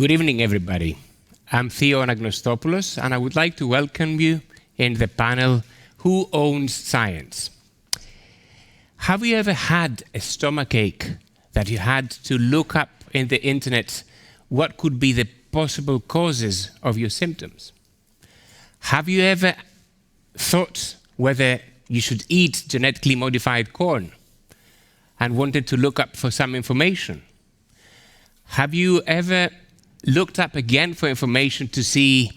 Good evening, everybody. I'm Theo Anagnostopoulos, and I would like to welcome you in the panel, Who Owns Science? Have you ever had a stomachache that you had to look up in the internet what could be the possible causes of your symptoms? Have you ever thought whether you should eat genetically modified corn and wanted to look up for some information? Have you ever looked up again for information to see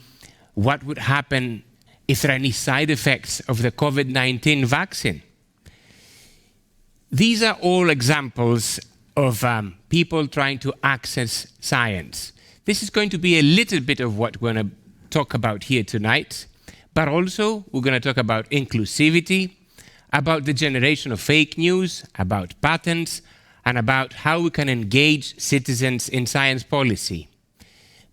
what would happen if there are any side effects of the COVID-19 vaccine? These are all examples of people trying to access science. This is going to be a little bit of what we're going to talk about here tonight, but also we're going to talk about inclusivity, about the generation of fake news, about patents, and about how we can engage citizens in science policy.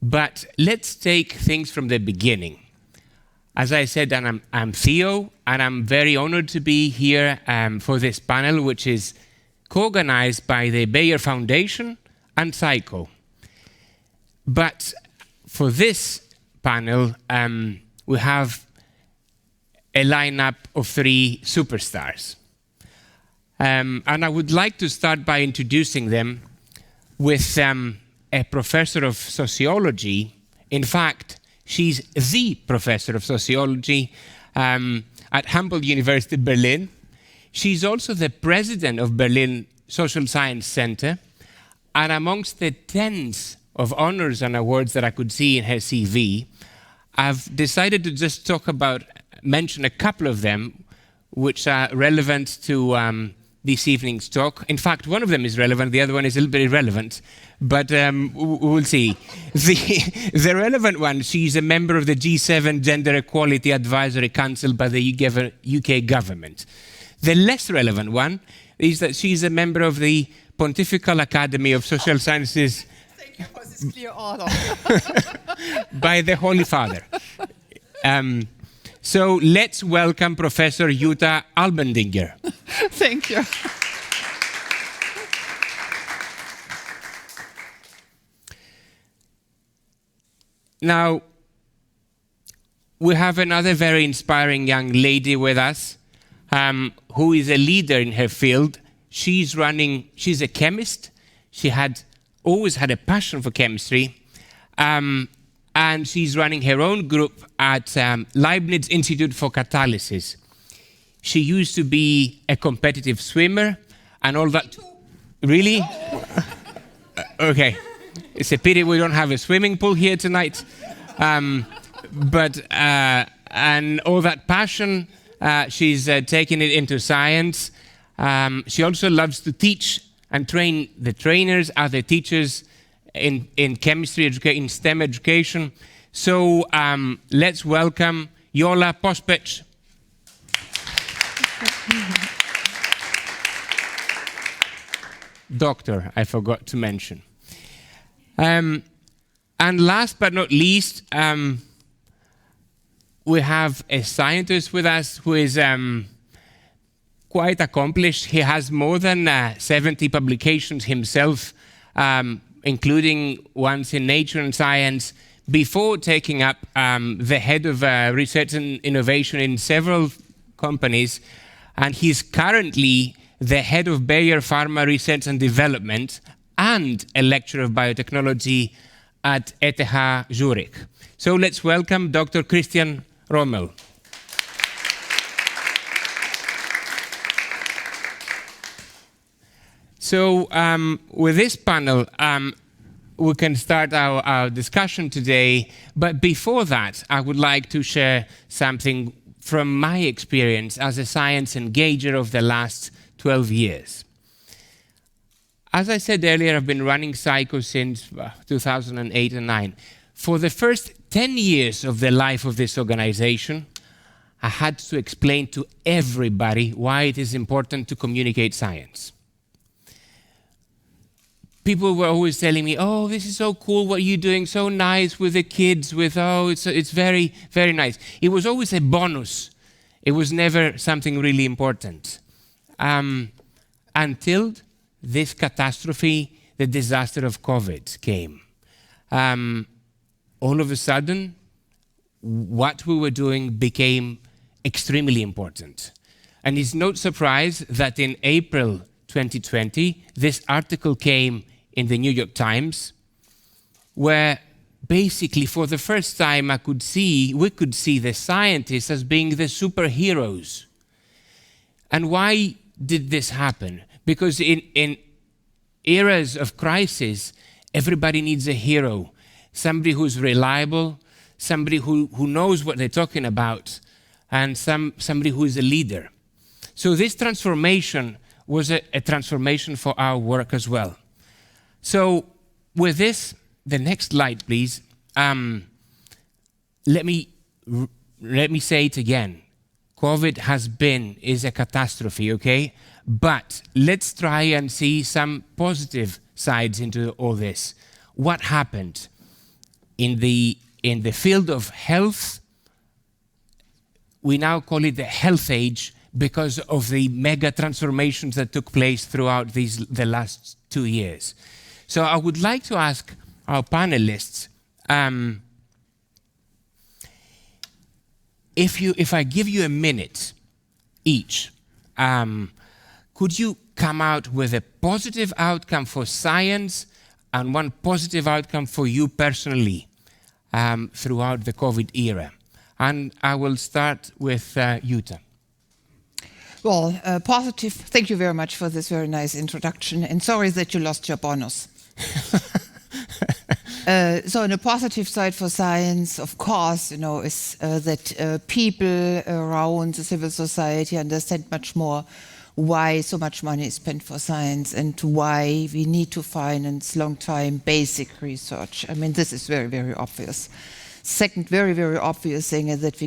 But let's take things from the beginning. As I said, I'm Theo, and I'm very honored to be here for this panel, which is co-organized by the Bayer Foundation and SciCo. But for this panel, we have a lineup of 3 superstars. And I would like to start by introducing them with a professor of sociology. In fact, she's the professor of sociology at Humboldt University Berlin. She's also the president of Berlin Social Science Center. And amongst the tens of honors and awards that I could see in her CV, I've decided to just mention a couple of them which are relevant to this evening's talk. In fact, one of them is relevant, the other one is a little bit irrelevant, but we'll see. The relevant one, she's a member of the G7 Gender Equality Advisory Council by the UK government. The less relevant one is that she's a member of the Pontifical Academy of Social Sciences. Thank you for this clear order. By the Holy Father. So let's welcome Professor Jutta Almendinger. Thank you. Now, we have another very inspiring young lady with us, who is a leader in her field. She's a chemist. She always had a passion for chemistry. And she's running her own group at Leibniz Institute for Catalysis. She used to be a competitive swimmer and all that. Really? Okay. It's a pity we don't have a swimming pool here tonight. And all that passion, she's taken it into science. She also loves to teach and train the trainers, other teachers in chemistry, in STEM education. So let's welcome Jola Pospech. Doctor, I forgot to mention. And last but not least, we have a scientist with us who is quite accomplished. He has more than 70 publications himself, including ones in Nature and Science, before taking up the head of research and innovation in several companies. And he's currently the head of Bayer Pharma Research and Development and a lecturer of biotechnology at ETH Zurich. So let's welcome Dr. Christian Rommel. So with this panel, we can start our discussion today. But before that, I would like to share something from my experience as a science engager of the last 12 years. As I said earlier, I've been running SciCo since 2008 and 9. For the first 10 years of the life of this organization, I had to explain to everybody why it is important to communicate science. People were always telling me, oh, this is so cool, what you're doing, so nice with the kids, it's very, very nice. It was always a bonus. It was never something really important. Until this catastrophe, the disaster of COVID came. all of a sudden, what we were doing became extremely important. And it's no surprise that in April 2020, this article came in the New York Times, where basically for the first time we could see the scientists as being the superheroes. And why did this happen? Because in eras of crisis, everybody needs a hero, somebody who's reliable, somebody who knows what they're talking about, and somebody who is a leader. So this transformation was a transformation for our work as well. So with this, the next slide, please. Let me say it again. COVID is a catastrophe, okay? But let's try and see some positive sides into all this. What happened in the field of health? We now call it the health age because of the mega transformations that took place throughout the last 2 years. So I would like to ask our panelists, if I give you a minute each, could you come out with a positive outcome for science and one positive outcome for you personally throughout the COVID era? And I will start with Jutta. Well, positive. Thank you very much for this very nice introduction. And sorry that you lost your bonus. So on the positive side for science, of course, is that people around the civil society understand much more why so much money is spent for science and why we need to finance long-time basic research. I mean, this is very, very obvious. Second, very, very obvious thing is that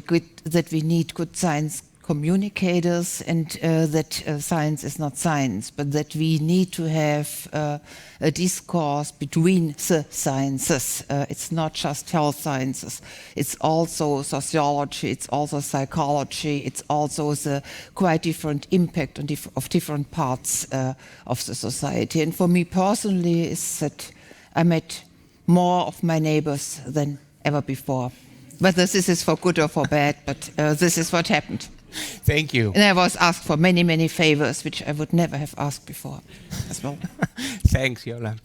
we need good science communicators, and that science is not science, but that we need to have a discourse between the sciences. It's not just health sciences. It's also sociology, it's also psychology, it's also the quite different impact on of different parts of the society. And for me personally, is that I met more of my neighbors than ever before. Whether this is for good or for bad, but this is what happened. Thank you. And I was asked for many, many favors, which I would never have asked before as well. Thanks, Yola.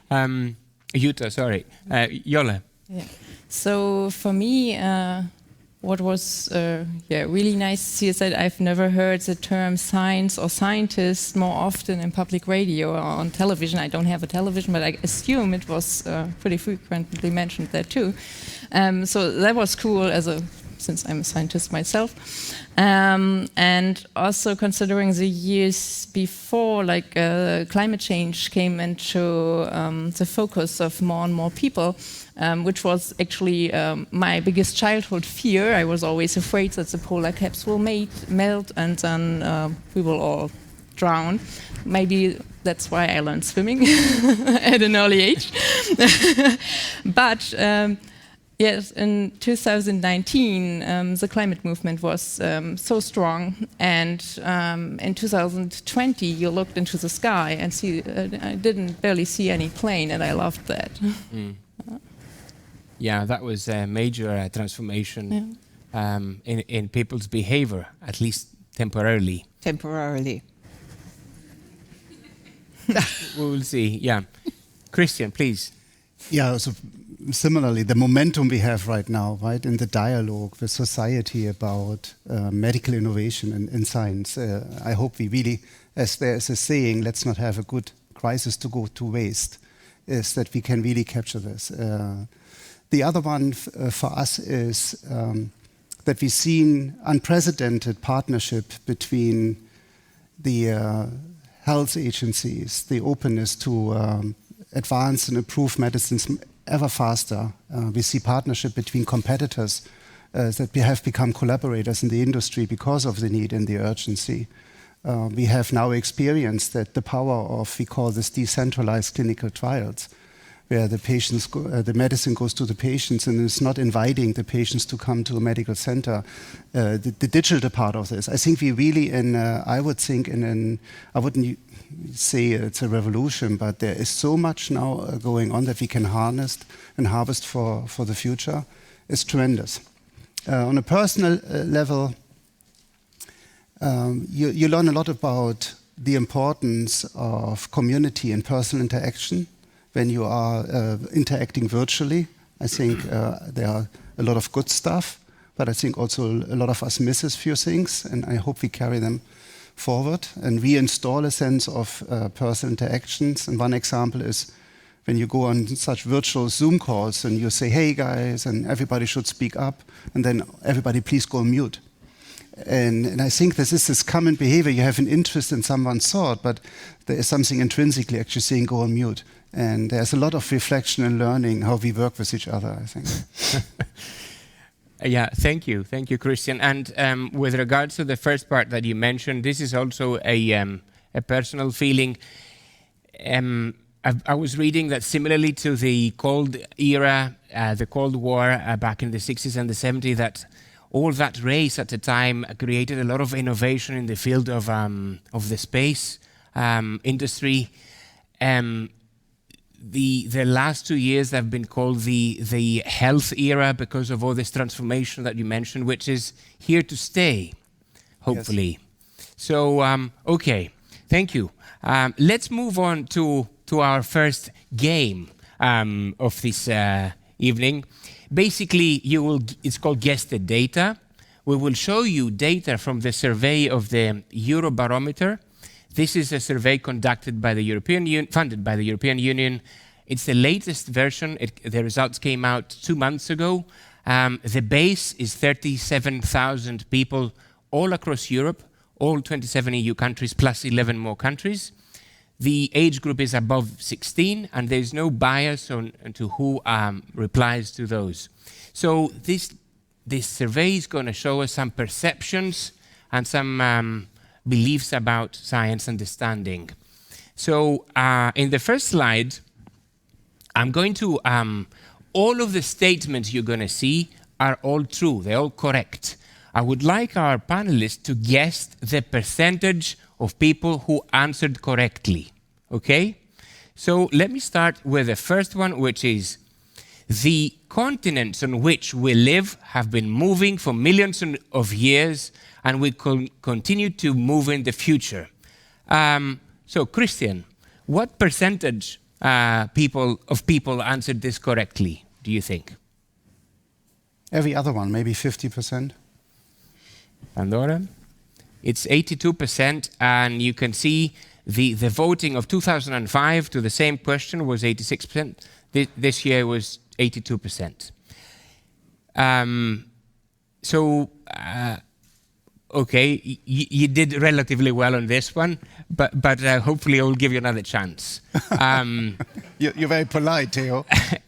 Jutta, sorry. Yola. Yeah. So for me, what was really nice to see is that I've never heard the term science or scientist more often in public radio or on television. I don't have a television, but I assume it was pretty frequently mentioned there too. So that was cool since I'm a scientist myself. And also considering the years before, like climate change came into the focus of more and more people, which was actually my biggest childhood fear. I was always afraid that the polar caps will melt and then we will all drown. Maybe that's why I learned swimming at an early age. But yes, in 2019, the climate movement was so strong, and in 2020, you looked into the sky and I didn't barely see any plane, and I loved that. Mm. Yeah, that was a major transformation in people's behavior, at least temporarily. Temporarily. We will see, yeah. Christian, please. Yeah, so similarly, the momentum we have right now, right, in the dialogue with society about medical innovation in science, I hope we really, as there is a saying, let's not have a good crisis to go to waste, is that we can really capture this. The other one for us is that we've seen unprecedented partnership between the health agencies, the openness to advance and improve medicines ever faster. We see partnership between competitors that we have become collaborators in the industry because of the need and the urgency. We have now experienced that the power of, we call this decentralized clinical trials, where the medicine goes to the patients and is not inviting the patients to come to a medical center. The digital part of this, I think we really, I wouldn't say it's a revolution, but there is so much now going on that we can harness and harvest for the future. It's tremendous. On a personal level, you learn a lot about the importance of community and personal interaction when you are interacting virtually. I think there are a lot of good stuff, but I think also a lot of us misses few things, and I hope we carry them forward and reinstall a sense of personal interactions. And one example is when you go on such virtual Zoom calls and you say, hey guys, and everybody should speak up, and then everybody please go on mute. And I think this is this common behavior. You have an interest in someone's thought, but there is something intrinsically actually saying go on mute. And there's a lot of reflection and learning how we work with each other, I think. Yeah, thank you, Christian. And with regards to the first part that you mentioned, this is also a personal feeling. I was reading that similarly to the Cold era, the Cold War back in the 60s and the 70s, that all that race at the time created a lot of innovation in the field of the space industry. The last 2 years have been called the health era because of all this transformation that you mentioned, which is here to stay, hopefully. Yes. So, okay, thank you. Let's move on to our first game of this evening. Basically, it's called Guess the Data. We will show you data from the survey of the Eurobarometer. This is a survey conducted by the European Union, funded by the European Union. It's the latest version. The results came out 2 months ago. The base is 37,000 people all across Europe, all 27 EU countries plus 11 more countries. The age group is above 16, and there's no bias to who replies to those. So this survey is going to show us some perceptions and some beliefs about science understanding. So in the first slide, I'm going to, all of the statements you're going to see are all true, they're all correct. I would like our panelists to guess the percentage of people who answered correctly, okay? So let me start with the first one, which is, the continents on which we live have been moving for millions of years and will continue to move in the future. So, Christian, what percentage of people answered this correctly, do you think? Every other one, maybe 50%. Pandora? It's 82%, and you can see the voting of 2005 to the same question was 86%. This year was 82%. Okay, you did relatively well on this one, but hopefully I will give you another chance. You're very polite, Theo.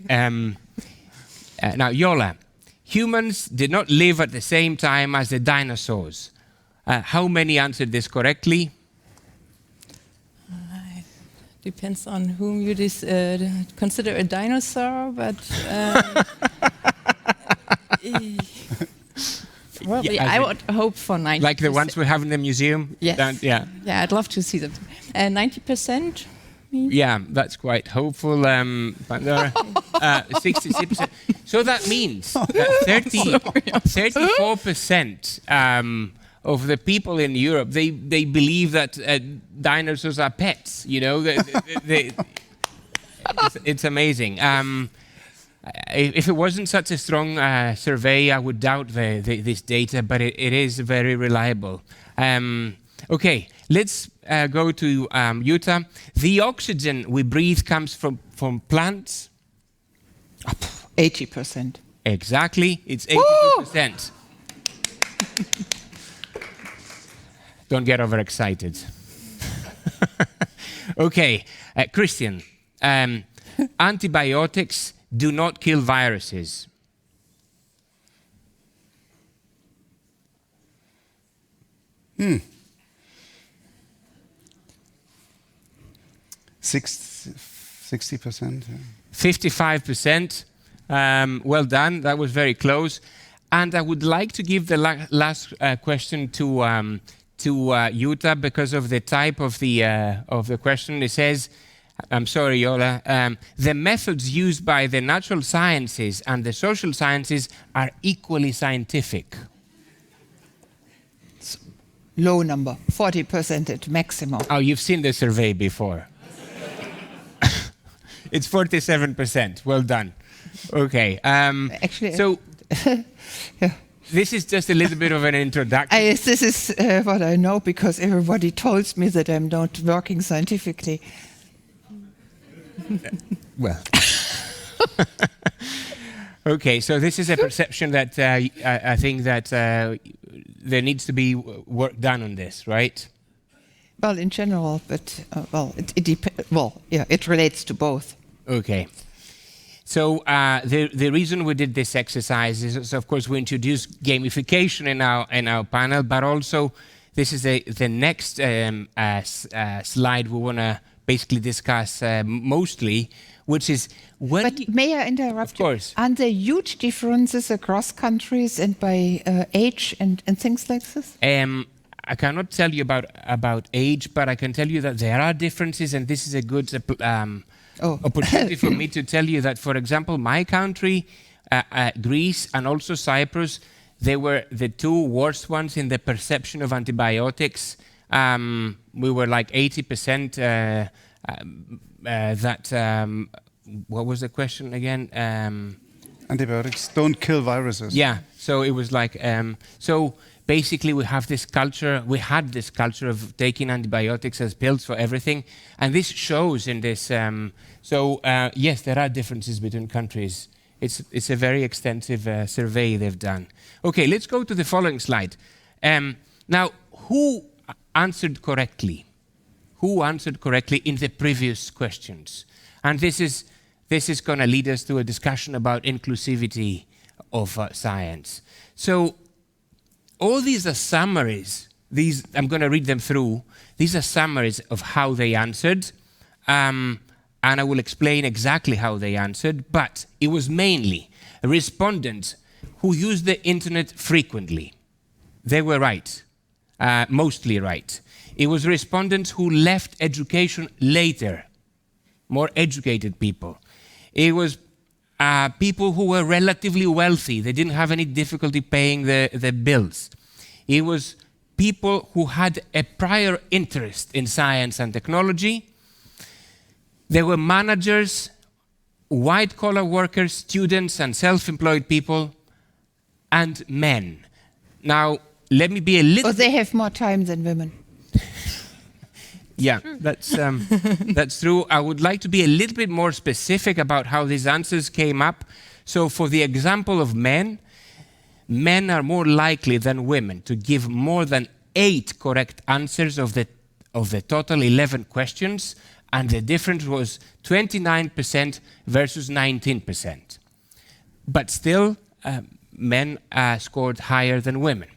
Now, Yola, humans did not live at the same time as the dinosaurs. How many answered this correctly? Depends on whom you consider a dinosaur, but probably I would hope for 90%. Like the ones we have in the museum? Yes. Yeah, I'd love to see them. 90%? Yeah, that's quite hopeful. 66%. So that means that 34% of the people in Europe, they believe that dinosaurs are pets, you know? It's amazing. If it wasn't such a strong survey, I would doubt this data, but it is very reliable. Okay, let's go to Utah. The oxygen we breathe comes from plants? 80%. Exactly, it's 82%. Don't get overexcited. Okay, Christian, antibiotics do not kill viruses. Hmm. 60%. 55%. Well done. That was very close. And I would like to give the last question to Jutta because of the type of the question. It says, I'm sorry, Yola, the methods used by the natural sciences and the social sciences are equally scientific. Low number, 40% at maximum. Oh, you've seen the survey before. It's 47%. Well done. Okay. Actually, so yeah. This is just a little bit of an introduction. This is what I know because everybody tells me that I'm not working scientifically. Well. Okay, so this is a perception that I think that there needs to be work done on this, right? Well, in general, but it relates to both. Okay. So the reason we did this exercise is, of course, we introduced gamification in our panel, but also this is the next slide we want to basically discuss mostly, which is when. But may I interrupt? Of course. Are there huge differences across countries and by age and things like this? I cannot tell you about age, but I can tell you that there are differences, and this is a good opportunity for me to tell you that, for example, my country, Greece, and also Cyprus, they were the two worst ones in the perception of antibiotics. We were like 80% what was the question again? Antibiotics don't kill viruses. Yeah, so it was like, so basically we had this culture of taking antibiotics as pills for everything, and this shows in this, yes, there are differences between countries. It's a very extensive survey they've done. Okay, let's go to the following slide. Now, who answered correctly? Who answered correctly in the previous questions? And this is going to lead us to a discussion about inclusivity of science. So all these are summaries. I'm going to read them through. These are summaries of how they answered. And I will explain exactly how they answered. But it was mainly respondents who used the internet frequently. They were right. Mostly right. It was respondents who left education later, more educated people. It was people who were relatively wealthy. They didn't have any difficulty paying the bills. It was people who had a prior interest in science and technology. There were managers, white-collar workers, students, and self-employed people, and men. Now, let me be a little... Or they have more time than women. Yeah, that's true. I would like to be a little bit more specific about how these answers came up. So for the example of men are more likely than women to give more than 8 correct answers of the total 11 questions, and the difference was 29% versus 19%. But still, men scored higher than women.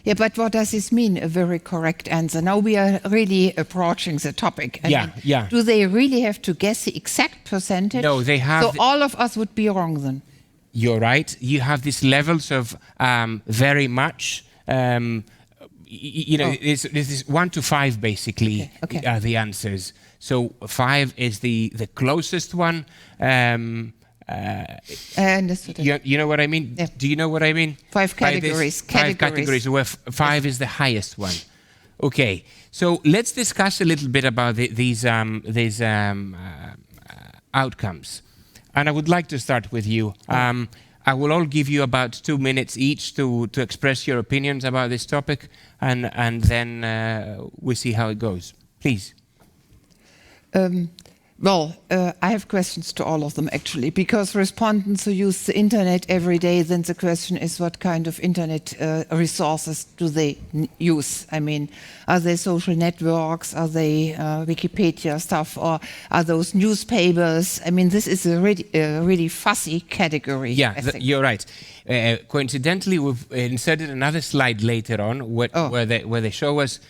Yeah, but what does this mean, a very correct answer? Now we are really approaching the topic. Yeah. Do they really have to guess the exact percentage? No, they have... So all of us would be wrong then? You're right. You have these levels of very much... this is 1 to 5 basically are the answers. So 5 is the closest one. Understood. You know what I mean? Yeah. Do you know what I mean? 5 categories. 5 categories, where 5 is the highest one. Okay, so let's discuss a little bit about these outcomes. And I would like to start with you. I will all give you about 2 minutes each to express your opinions about this topic, and then we see how it goes. Please. I have questions to all of them, actually, because respondents who use the internet every day, then the question is what kind of internet resources do they use? I mean, are they social networks? Are they Wikipedia stuff? Or are those newspapers? I mean, this is a really fuzzy category. Yeah, you're right. Coincidentally, we've inserted another slide later on where they show us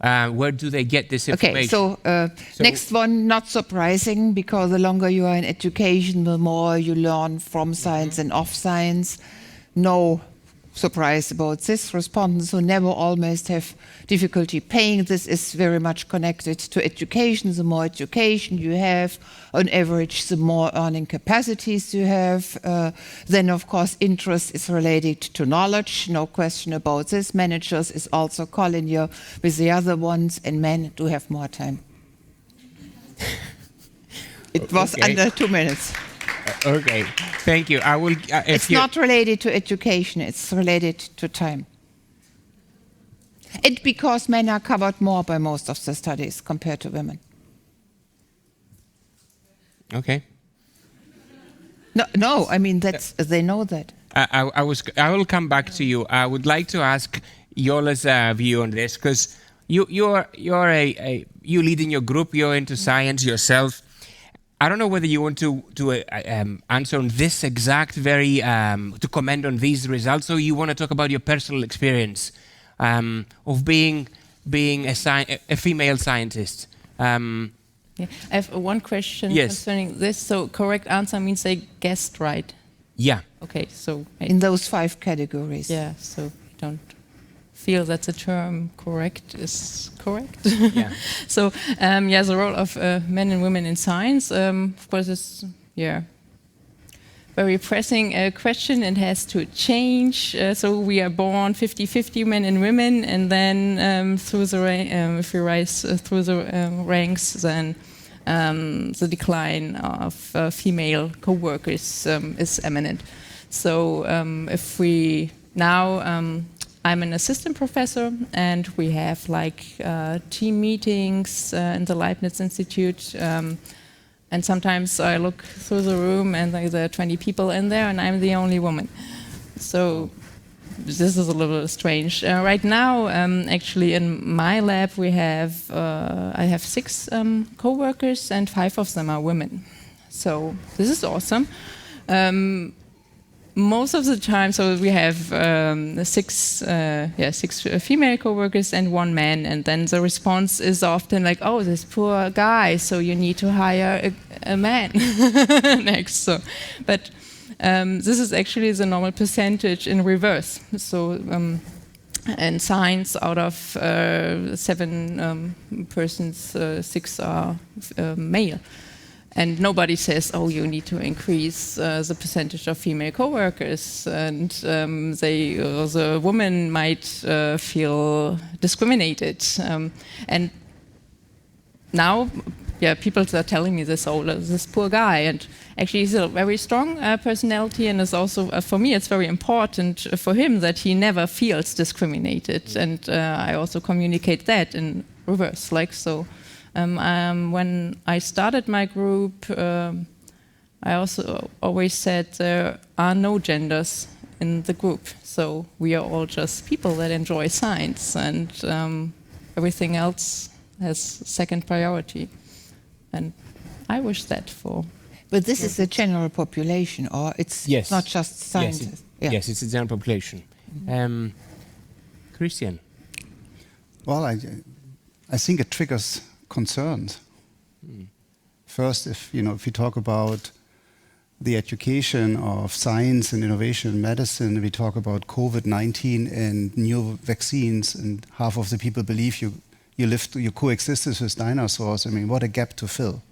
Where do they get this information? Okay, so next one, not surprising, because the longer you are in education, the more you learn from science and of science. No surprise about this. Respondents who never almost have difficulty paying, this is very much connected to education. The more education you have, on average, the more earning capacities you have. Then, of course, interest is related to knowledge, no question about this. Managers is also collinear with the other ones, and men do have more time. It was under 2 minutes. Okay, thank you. I will. It's not related to education, it's related to time. And because men are covered more by most of the studies compared to women. Okay. No, I mean, they know that. I will come back to you. I would like to ask Yola's view on this, because you lead in your group, you're into science yourself. I don't know whether you want to answer on this exact to comment on these results, or you want to talk about your personal experience of being a female scientist. Yeah. I have one question concerning this. So correct answer means they guessed right. Yeah. Okay, so in those 5 categories. Yeah, so I don't feel that the term correct is correct. Yeah. So the role of men and women in science, of course, is very pressing question and has to change. So we are born 50-50 men and women, and then if we rise through the ranks, then the decline of female co-workers is imminent. So if we now, I'm an assistant professor, and we have like team meetings in the Leibniz Institute. And sometimes I look through the room and there are 20 people in there and I'm the only woman. So this is a little strange. Right now, actually in my lab, I have 6 co-workers and 5 of them are women. So this is awesome. Most of the time, so we have 6 female co-workers and 1 man, and then the response is often like, "Oh, this poor guy, so you need to hire a man next." So, but this is actually the normal percentage in reverse. So, in science, out of 7 persons, 6 are male. And nobody says, "Oh, you need to increase the percentage of female co-workers," and the woman might feel discriminated. And now, people are telling me this, "Oh, this poor guy," and actually he's a very strong personality, and it's also for me it's very important for him that he never feels discriminated, and I also communicate that in reverse, like so. When I started my group, I also always said there are no genders in the group. So we are all just people that enjoy science, and everything else has second priority. And I wish that for... But this is the general population, or it's not just scientists? Yes, it's the general population. Christian? Well, I think it triggers concerns. First, if we talk about the education of science and innovation in medicine, we talk about COVID-19 and new vaccines, and half of the people believe you coexisted with dinosaurs. I mean, what a gap to fill.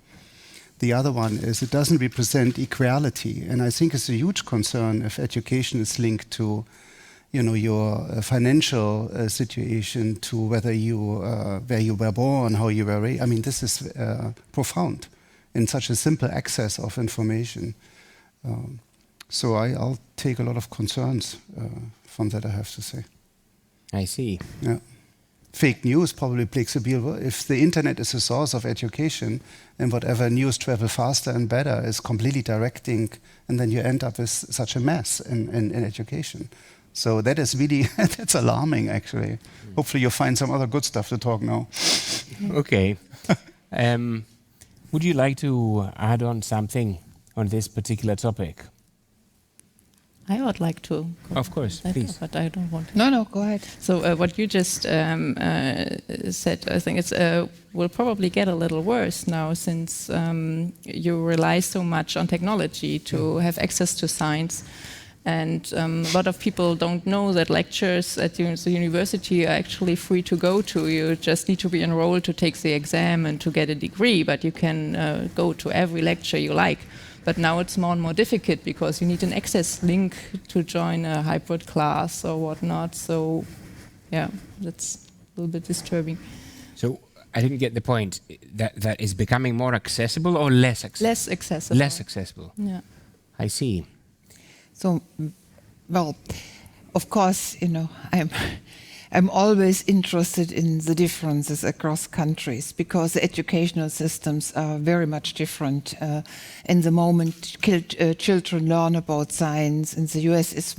The other one is it doesn't represent equality, and I think it's a huge concern if education is linked to your financial situation, to whether where you were born, how you were raised. I mean, this is profound in such a simple access of information. So I'll take a lot of concerns from that, I have to say. I see. Yeah. Fake news probably plays a big role. If the internet is a source of education, and whatever news travel faster and better is completely directing, and then you end up with such a mess in education. So that is really, that's alarming, actually. Hopefully you'll find some other good stuff to talk now. Okay. Would you like to add on something on this particular topic? I would like to. Of course, please. But I don't want to. No, go ahead. So what you just said, I think it's will probably get a little worse now, since you rely so much on technology to have access to science. And a lot of people don't know that lectures at the university are actually free to go to. You just need to be enrolled to take the exam and to get a degree, but you can go to every lecture you like. But now it's more and more difficult because you need an access link to join a hybrid class or whatnot. So, yeah, that's a little bit disturbing. So I didn't get the point. That is becoming more accessible or less accessible? Less accessible. Less accessible. Yeah. I see. So, well, of course, I'm always interested in the differences across countries, because the educational systems are very much different. In the moment children learn about science in the US, it's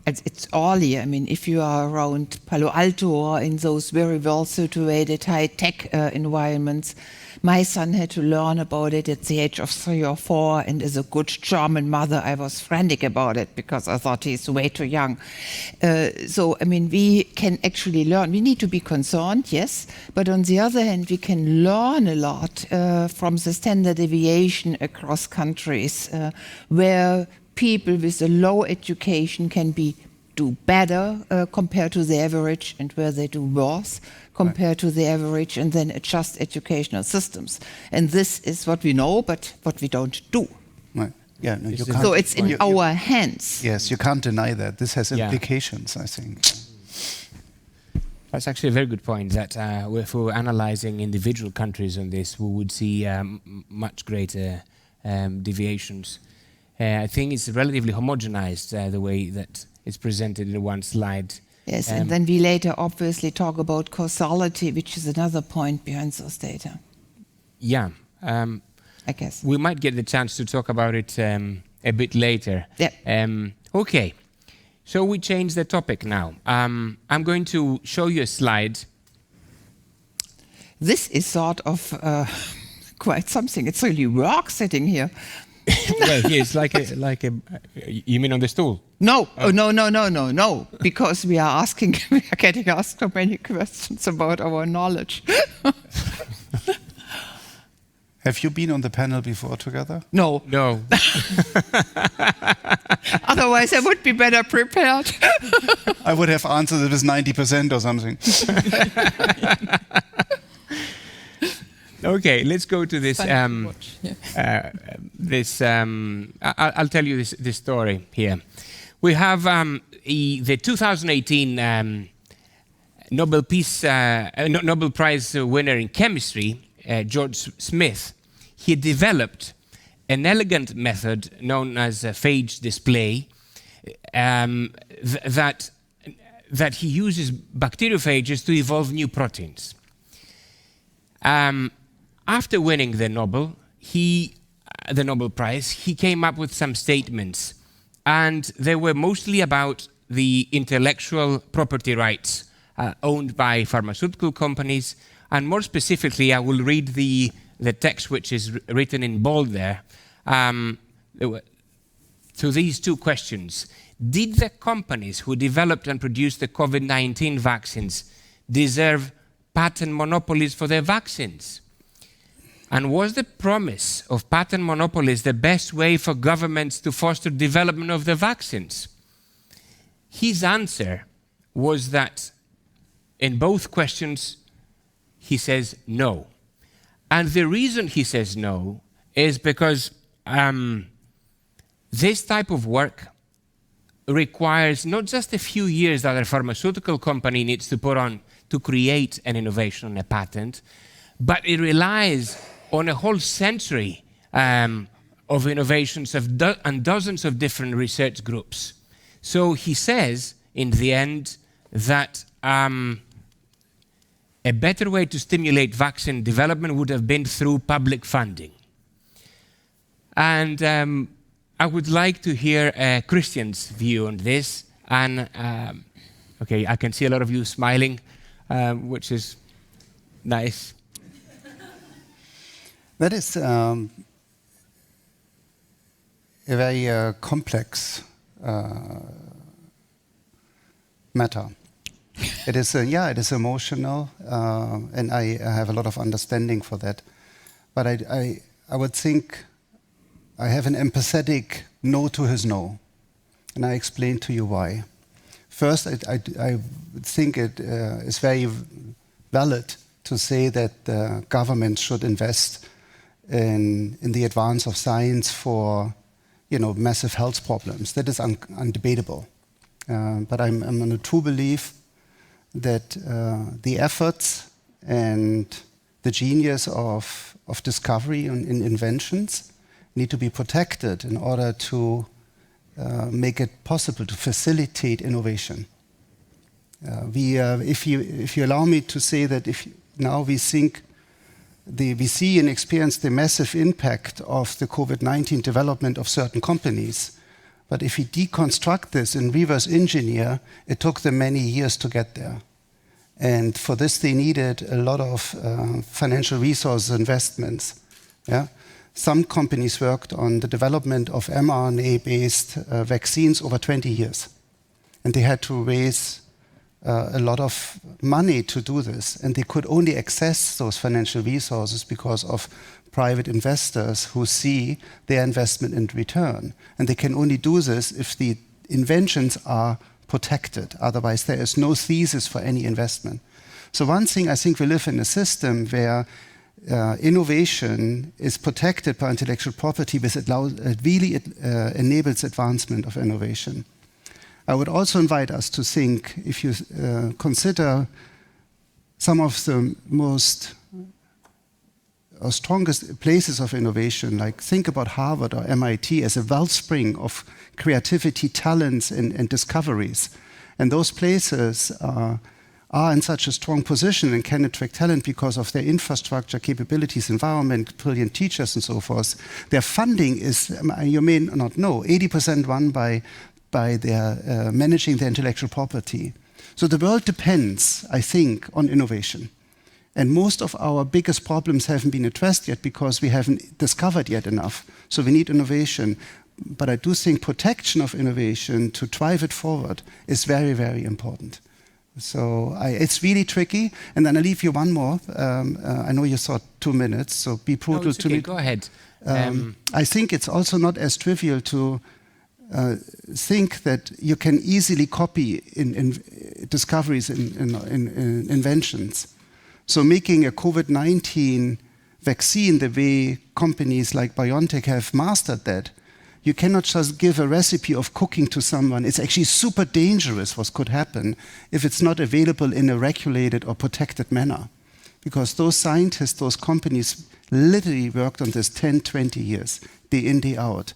it's earlier. I mean, if you are around Palo Alto or in those very well situated high-tech environments, my son had to learn about it at the age of 3 or 4, and as a good German mother, I was frantic about it because I thought he's way too young. So, I mean, we can actually learn. We need to be concerned, yes, but on the other hand, we can learn a lot from the standard deviation across countries, where people with a low education can do better compared to the average, and where they do worse compared to the average, and then adjust educational systems. And this is what we know, but what we don't do. Right. Yeah, no, you can't, so it's in our hands. Yes, you can't deny that. This has implications, I think. That's actually a very good point, that if we're analyzing individual countries on this, we would see much greater deviations. I think it's relatively homogenized, the way that it's presented in one slide. Yes, and then we later obviously talk about causality, which is another point behind those data. Yeah. I guess. We might get the chance to talk about it a bit later. Yeah. Okay. So we change the topic now. I'm going to show you a slide. This is sort of quite something. It's really work sitting here. Well, yeah, it's like a. You mean on the stool? No, no. Because we are getting asked so many questions about our knowledge. Have you been on the panel before together? No. No. Otherwise, I would be better prepared. I would have answered it with 90% or something. Okay, let's go to this. I'll tell you this story here. We have the 2018 Nobel Prize winner in chemistry, George Smith. He developed an elegant method known as a phage display that he uses bacteriophages to evolve new proteins. After winning the Nobel Prize, he came up with some statements, and they were mostly about the intellectual property rights owned by pharmaceutical companies, and more specifically, I will read the text which is written in bold there. To these two questions: did the companies who developed and produced the COVID-19 vaccines deserve patent monopolies for their vaccines? And was the promise of patent monopolies the best way for governments to foster development of the vaccines? His answer was that in both questions, he says no. And the reason he says no is because this type of work requires not just a few years that a pharmaceutical company needs to put on to create an innovation, a patent, but it relies on a whole century of innovations and dozens of different research groups. So he says, in the end, that a better way to stimulate vaccine development would have been through public funding. And I would like to hear Christian's view on this. And okay, I can see a lot of you smiling, which is nice. That is a very complex matter. It is emotional, and I have a lot of understanding for that. But I would think I have an empathetic no to his no, and I explain to you why. First, I think it is very valid to say that the government should invest in the advance of science for, massive health problems. That is undebatable. But I'm on a true belief that the efforts and the genius of discovery and inventions need to be protected in order to make it possible to facilitate innovation. If you allow me to say that now we see and experience the massive impact of the COVID-19 development of certain companies. But if we deconstruct this and reverse engineer, it took them many years to get there. And for this, they needed a lot of financial resources, investments. Yeah? Some companies worked on the development of mRNA-based vaccines over 20 years. And they had to raise a lot of money to do this. And they could only access those financial resources because of private investors who see their investment in return. And they can only do this if the inventions are protected. Otherwise, there is no thesis for any investment. So one thing, I think we live in a system where innovation is protected by intellectual property, because it really enables advancement of innovation. I would also invite us to think, if you consider some of the most or strongest places of innovation, like think about Harvard or MIT as a wellspring of creativity, talents, and discoveries. And those places are in such a strong position and can attract talent because of their infrastructure, capabilities, environment, brilliant teachers, and so forth. Their funding is, you may not know, 80% run by their managing their intellectual property. So the world depends, I think, on innovation. And most of our biggest problems haven't been addressed yet because we haven't discovered yet enough. So we need innovation. But I do think protection of innovation to drive it forward is very, very important. So it's really tricky. And then I'll leave you one more. I know you thought 2 minutes, so be brutal to me. Go ahead. I think it's also not as trivial to think that you can easily copy in discoveries in inventions. So making a COVID-19 vaccine the way companies like BioNTech have mastered that, you cannot just give a recipe of cooking to someone. It's actually super dangerous what could happen if it's not available in a regulated or protected manner. Because those scientists, those companies literally worked on this 10, 20 years, day in, day out.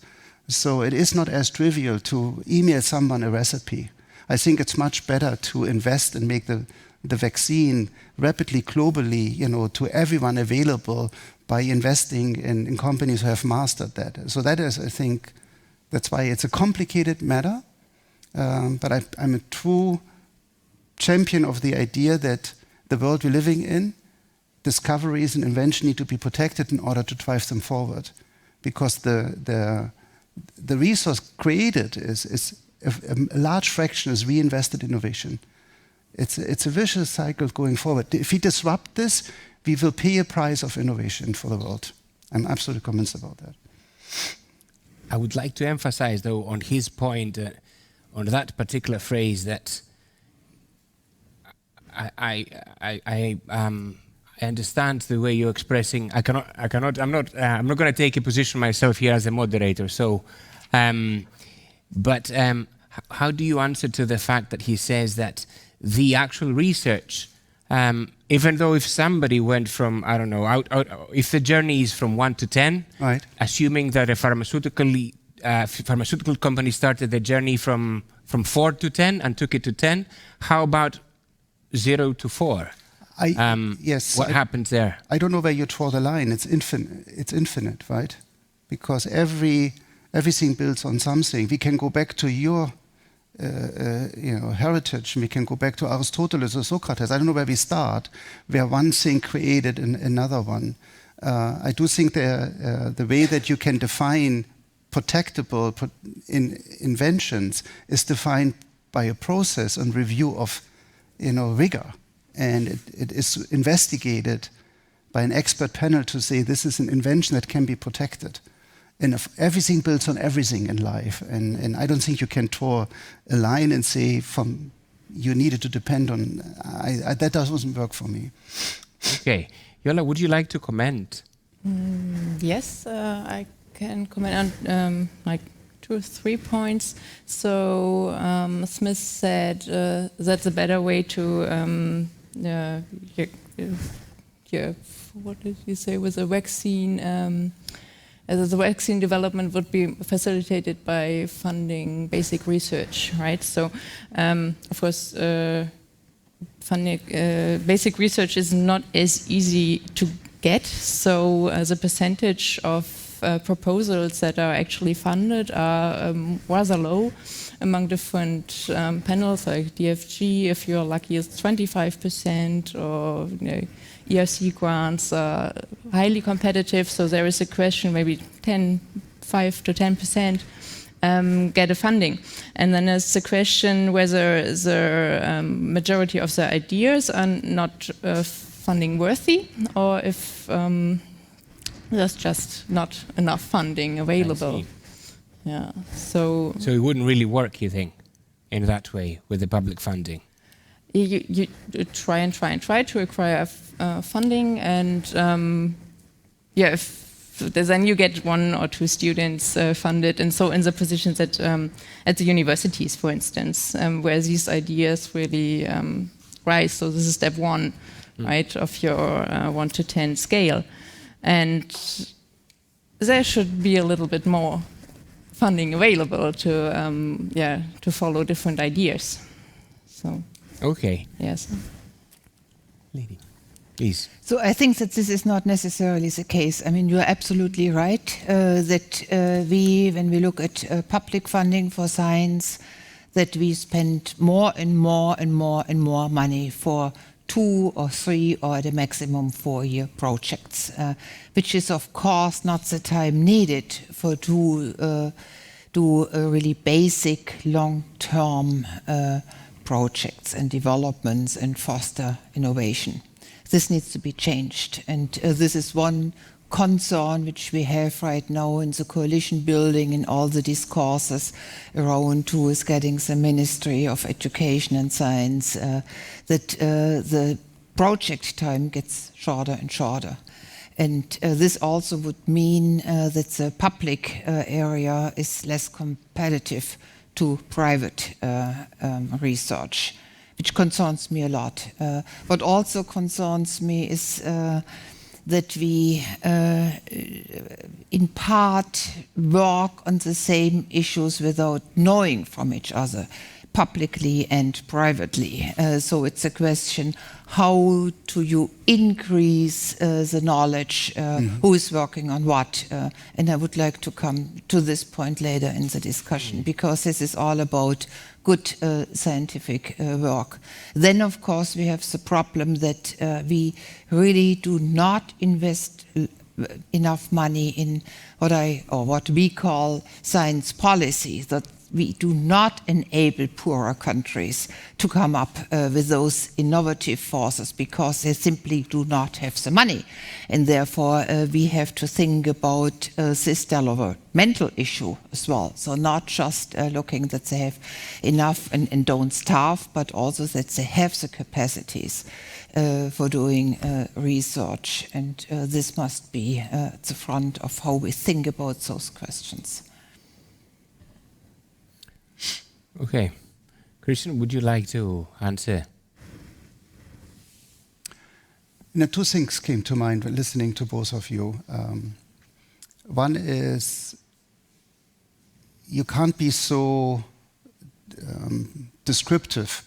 So it is not as trivial to email someone a recipe. I think it's much better to invest and make the vaccine rapidly, globally, to everyone available by investing in companies who have mastered that. So that is, I think, that's why it's a complicated matter. But I'm a true champion of the idea that the world we're living in, discoveries and invention need to be protected in order to drive them forward. Because the resource created is a large fraction is reinvested in innovation. It's a vicious cycle going forward. If we disrupt this, we will pay a price of innovation for the world. I'm absolutely convinced about that. I would like to emphasize, though, on his point, on that particular phrase, that I understand the way you're expressing. I'm not going to take a position myself here as a moderator. So, but how do you answer to the fact that he says that the actual research, even though if somebody went from, I don't know, if the journey is from 1 to 10, right, assuming that a pharmaceutical company started the journey from 4 to 10 and took it to 10, how about 0 to 4? Yes. What happens there? I don't know where you draw the line. It's infinite, right? Because everything builds on something. We can go back to your heritage. We can go back to Aristotle or Socrates. I don't know where we start, where one thing created another one. I do think the way that you can define protectable inventions is defined by a process and review of rigor. And it is investigated by an expert panel to say this is an invention that can be protected. And if everything builds on everything in life. And I don't think you can draw a line and say you needed to depend on, that doesn't work for me. Okay. Yola, would you like to comment? Yes, I can comment on like 2 or 3 points. So Smith said that's a better way to, what did you say, with a vaccine? The vaccine development would be facilitated by funding basic research, right? So, of course, funding basic research is not as easy to get. So, the percentage of proposals that are actually funded are rather low among different panels, like DFG. If you're lucky, it's 25%, or ERC grants are highly competitive, so there is a question, maybe 5 to 10% get a funding. And then there's the question whether the majority of the ideas are not funding worthy, or if there's just not enough funding available. Yeah. So it wouldn't really work, you think, in that way with the public funding? You try to acquire funding, and then you get 1 or 2 students funded, and so in the positions at the universities, for instance, where these ideas really rise. So this is step 1, right, of your 1 to 10 scale, and there should be a little bit more funding available to follow different ideas. So. Okay. Yes. Lady, please. So I think that this is not necessarily the case. I mean, you're absolutely right that when we look at public funding for science, that we spend more and more and more and more money for 2 or 3 or at a maximum 4-year projects, which is of course not the time needed for do really basic long-term projects and developments and foster innovation. This needs to be changed, and this is one concern which we have right now in the coalition building, in all the discourses around who is getting the Ministry of Education and Science, that the project time gets shorter and shorter. And this also would mean that the public area is less competitive to private research, which concerns me a lot. What also concerns me is that we, in part, work on the same issues without knowing from each other, publicly and privately. So it's a question, how do you increase the knowledge, who is working on what? And I would like to come to this point later in the discussion, because this is all about good scientific work. Then, of course, we have the problem that we really do not invest enough money in what we call science policy, that we do not enable poorer countries to come up with those innovative forces because they simply do not have the money. And therefore, we have to think about this developmental issue as well. So not just looking that they have enough and don't starve, but also that they have the capacities for doing research. And this must be at the front of how we think about those questions. Okay. Christian, would you like to answer? Two things came to mind when listening to both of you. One is you can't be so descriptive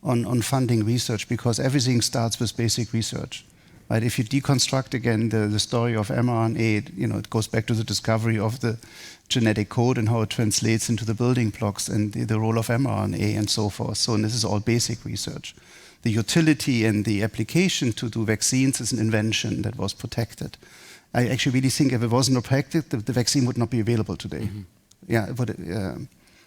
on funding research, because everything starts with basic research. Right? If you deconstruct again the story of mRNA, it goes back to the discovery of the genetic code and how it translates into the building blocks and the role of mRNA and so forth. So this is all basic research. The utility and the application to do vaccines is an invention that was protected. I actually really think if it wasn't effective, the vaccine would not be available today. Yeah, it would,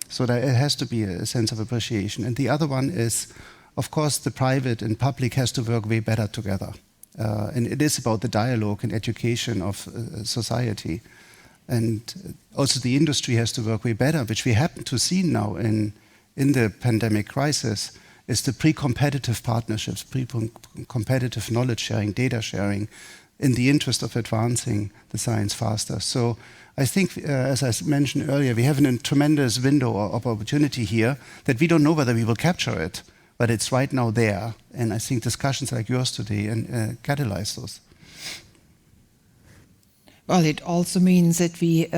so it has to be a sense of appreciation. And the other one is, of course, the private and public has to work way better together. And it is about the dialogue and education of society. And also the industry has to work way better, which we happen to see now in the pandemic crisis, is the pre-competitive partnerships, pre-competitive knowledge sharing, data sharing, in the interest of advancing the science faster. So I think, as I mentioned earlier, we have a tremendous window of opportunity here that we don't know whether we will capture it, but it's right now there. And I think discussions like yours today catalyze those. Well, it also means that we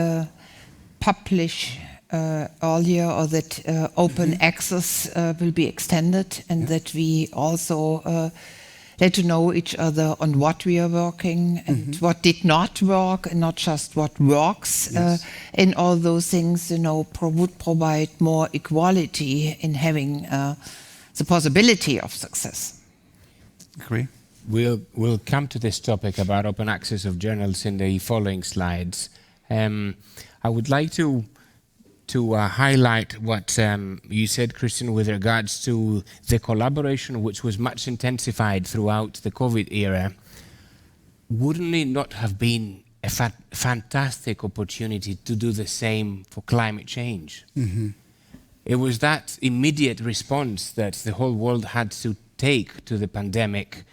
publish earlier, or that open access will be extended, and that we also let to know each other on what we are working and what did not work, and not just what works. Yes. And all those things, would provide more equality in having the possibility of success. Agree. We'll come to this topic about open access of journals in the following slides. I would like to highlight what you said, Christian, with regards to the collaboration which was much intensified throughout the COVID era. Wouldn't it not have been a fantastic opportunity to do the same for climate change? It was that immediate response that the whole world had to take to the pandemic.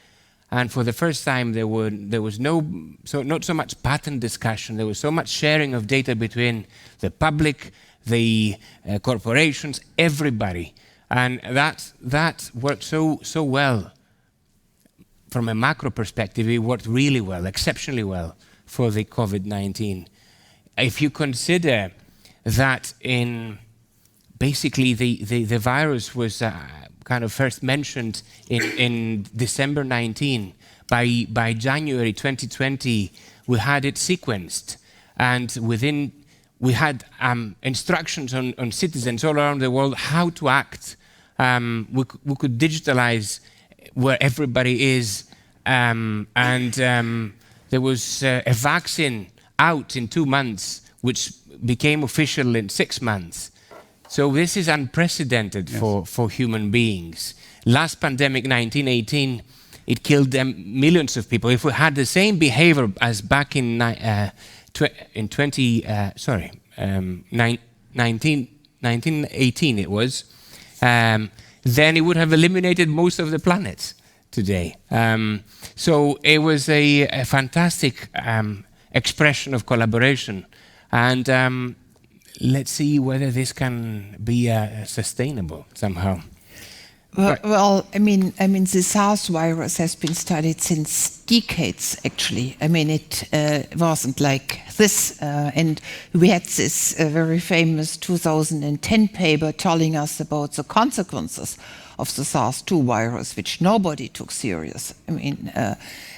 And for the first time, there was not so much patent discussion. There was so much sharing of data between the public, the corporations, everybody, and that worked so well. From a macro perspective, it worked really well, exceptionally well for the COVID-19. If you consider that basically the virus was kind of first mentioned in December 19. By January 2020, we had it sequenced, and we had instructions on citizens all around the world how to act. We could digitalize where everybody is, and there was a vaccine out in 2 months, which became official in 6 months. So this is unprecedented for human beings. Last pandemic, 1918, it killed millions of people. If we had the same behavior as back in 1918 it was, then it would have eliminated most of the planet today. So it was a fantastic expression of collaboration. And let's see whether this can be sustainable somehow. Well, I mean, the SARS virus has been studied since decades, actually. I mean, it wasn't like this. And we had this very famous 2010 paper telling us about the consequences of the SARS-2 virus, which nobody took serious. I mean,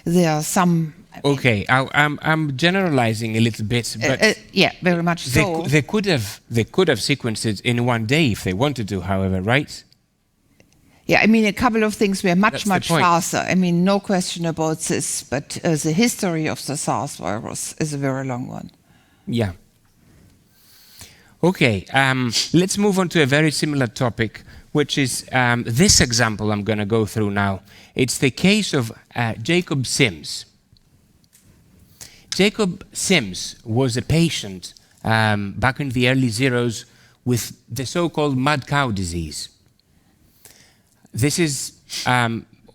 there are some... Okay, I'm generalizing a little bit, but yeah, very much so. They could have sequenced it in one day if they wanted to, however, right? Yeah, I mean, a couple of things were much faster. I mean, no question about this, but the history of the SARS virus is a very long one. Yeah. Okay, let's move on to a very similar topic, which is this example I'm going to go through now. It's the case of Jacob Sims. Jacob Sims was a patient back in the early zeros with the so-called mad cow disease. This is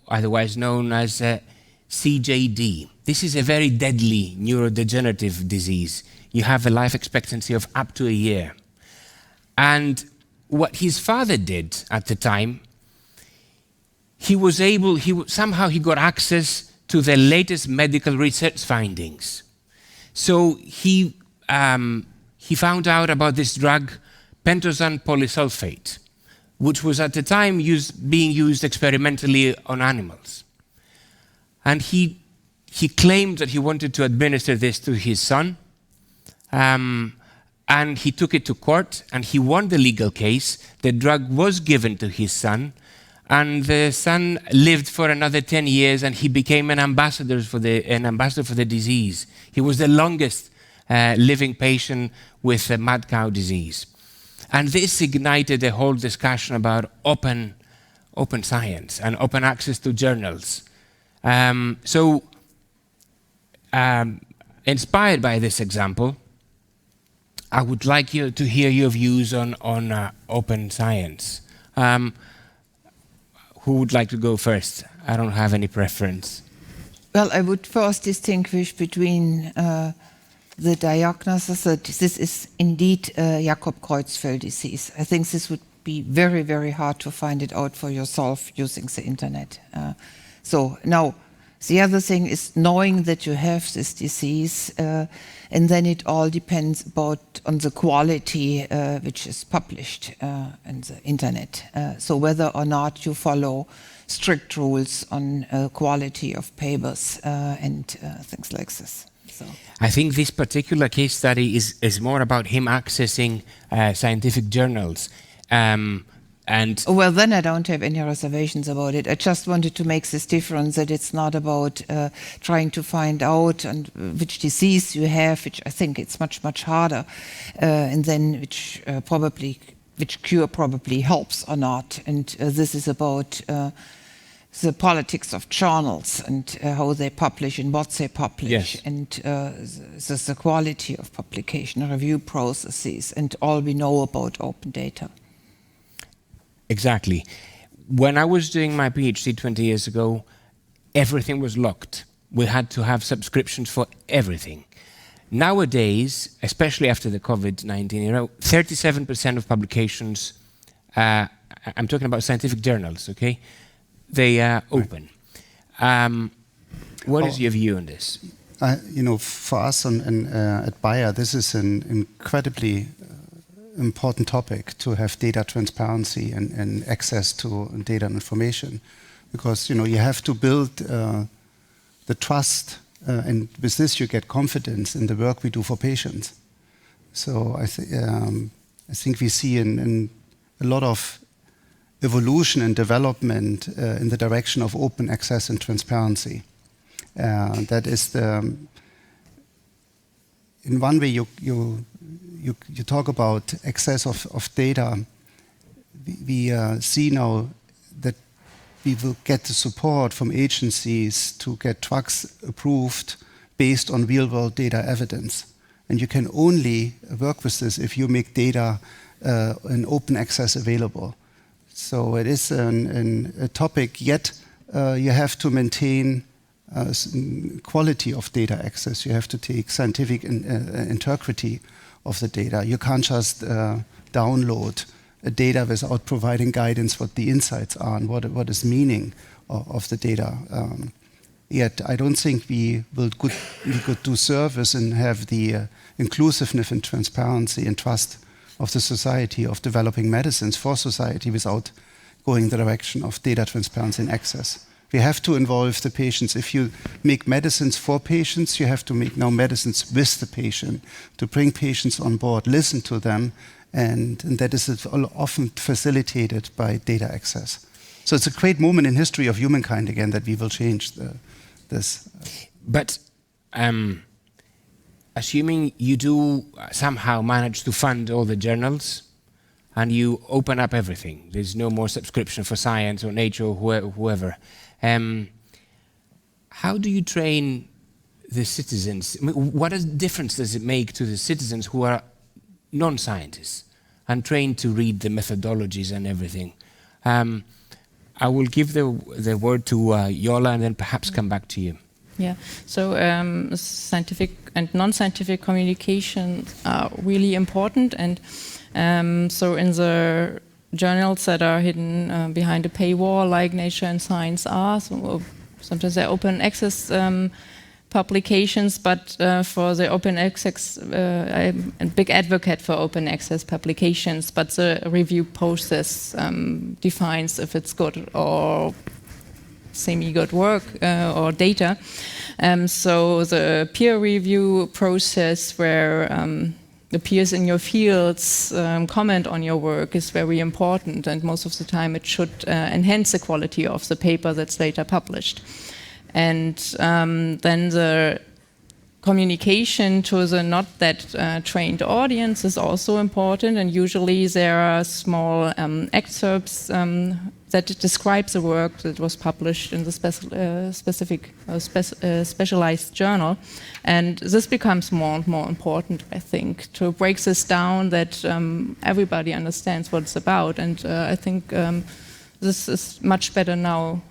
otherwise known as CJD. This is a very deadly neurodegenerative disease. You have a life expectancy of up to a year. And what his father did at the time, somehow he got access to the latest medical research findings. So he found out about this drug, pentosan polysulfate, which was at the time being used experimentally on animals. And he claimed that he wanted to administer this to his son, and he took it to court, and he won the legal case. The drug was given to his son, And the son lived for another 10 years, and he became an ambassador for the disease. He was the longest living patient with mad cow disease. And this ignited a whole discussion about open science and open access to journals. Inspired by this example, I would like you to hear your views on open science. Who would like to go first? I don't have any preference. Well, I would first distinguish between the diagnosis that this is indeed Jakob-Creutzfeldt disease. I think this would be very, very hard to find it out for yourself using the internet. So now, the other thing is knowing that you have this disease, and then it all depends on the quality which is published on the internet. So whether or not you follow strict rules on quality of papers and things like this. So. I think this particular case study is more about him accessing scientific journals. Well, then I don't have any reservations about it. I just wanted to make this difference that it's not about trying to find out which disease you have, which I think it's much, much harder, and then which cure probably helps or not. And this is about the politics of journals and how they publish and what they publish, yes. and the quality of publication, review processes, and all we know about open data. Exactly. When I was doing my PhD 20 years ago, everything was locked. We had to have subscriptions for everything. Nowadays, especially after the COVID-19, 37% of publications, I'm talking about scientific journals, okay? They are open. What is your view on this? For us at Bayer, this is an incredibly important topic to have data transparency and access to data and information, because you have to build the trust, and with this you get confidence in the work we do for patients. So I think we see in a lot of evolution and development in the direction of open access and transparency. That is in one way you talk about access of data. We see now that we will get the support from agencies to get drugs approved based on real-world data evidence. And you can only work with this if you make data in open access available. So it is a topic, yet you have to maintain quality of data access. You have to take scientific integrity of the data. You can't just download data without providing guidance what the insights are and what is meaning of the data. Yet I don't think we could do service and have the inclusiveness and transparency and trust of the society of developing medicines for society without going the direction of data transparency and access. We have to involve the patients. If you make medicines for patients, you have to make now medicines with the patient, to bring patients on board, listen to them, and that is often facilitated by data access. So it's a great moment in history of humankind again that we will change this. But assuming you do somehow manage to fund all the journals and you open up everything, there's no more subscription for Science or Nature or whoever, how do you train the citizens? I mean, what difference does it make to the citizens who are non-scientists and trained to read the methodologies and everything? I will give the word to Yola and then perhaps come back to you. Yeah, so scientific and non-scientific communication are really important, and so in the journals that are hidden behind a paywall, like Nature and Science are, so sometimes they're open access publications, but for the open access, I'm a big advocate for open access publications, but the review process defines if it's good or semi-good work or data. So the peer review process where the peers in your fields comment on your work is very important, and most of the time it should enhance the quality of the paper that's later published. And then the communication to the not that trained audience is also important, and usually there are small excerpts that describe the work that was published in the specialized journal. And this becomes more and more important, I think, to break this down that everybody understands what it's about. And I think this is much better now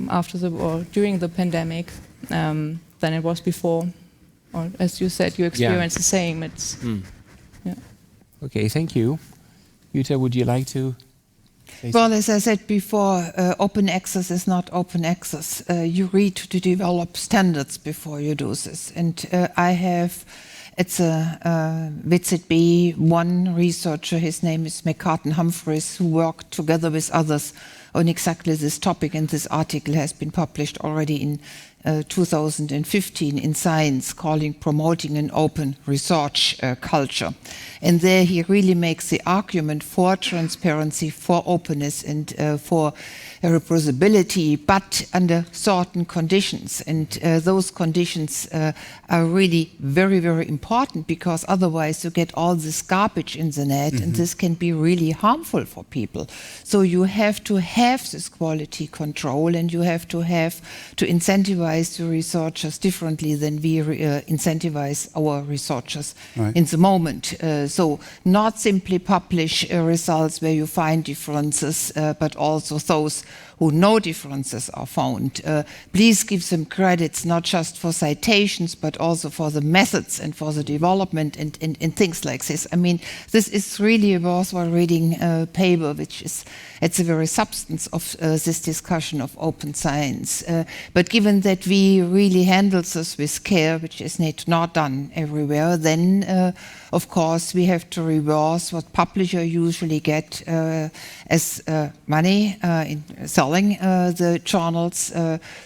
after or during the pandemic than it was before. Or as you said, you experience the same. It's yeah. Okay, thank you. Jutta, would you like to? Well, as I said before, open access is not open access. You read to develop standards before you do this. And it's a WZB one researcher, his name is McCartan Humphreys, who worked together with others on exactly this topic, and this article has been published already in 2015 in Science, promoting an open research culture. And there he really makes the argument for transparency, for openness, and for reproducibility, but under certain conditions. And those conditions are really very, very important, because otherwise you get all this garbage in the net, and this can be really harmful for people. So you have to have this quality control, and you have to incentivize the researchers differently than we incentivize our researchers in the moment. So not simply publish results where you find differences, but also those who no differences are found. Please give them credits, not just for citations, but also for the methods and for the development and things like this. I mean, this is really a worthwhile reading paper, which is at the very substance of this discussion of open science. But given that we really handle this with care, which is not done everywhere, then of course we have to reverse what publishers usually get as money in selling the journals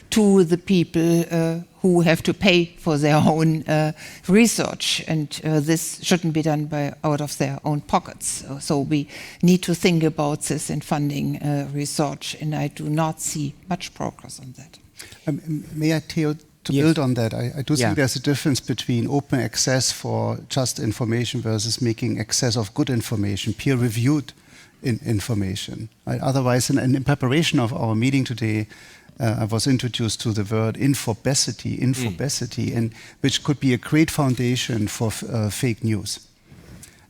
to the people who have to pay for their own research, and this shouldn't be done out of their own pockets. So we need to think about this in funding research, and I do not see much progress on that. May I, Theo, to build on that? I do think there's a difference between open access for just information versus making access of good information, peer-reviewed information. Right? Otherwise, in preparation of our meeting today, I was introduced to the word infobesity, and which could be a great foundation for fake news.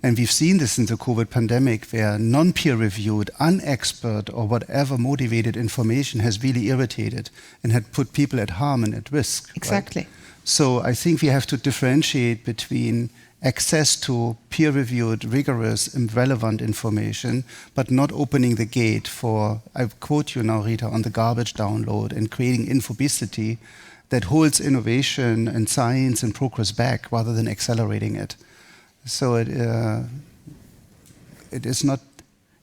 And we've seen this in the COVID pandemic, where non-peer-reviewed, unexpert, or whatever motivated information has really irritated and had put people at harm and at risk. Exactly. Right? So I think we have to differentiate between access to peer-reviewed, rigorous, and relevant information, but not opening the gate for, I quote you now, Rita, on the garbage download and creating infobesity that holds innovation and science and progress back rather than accelerating it. So it is not,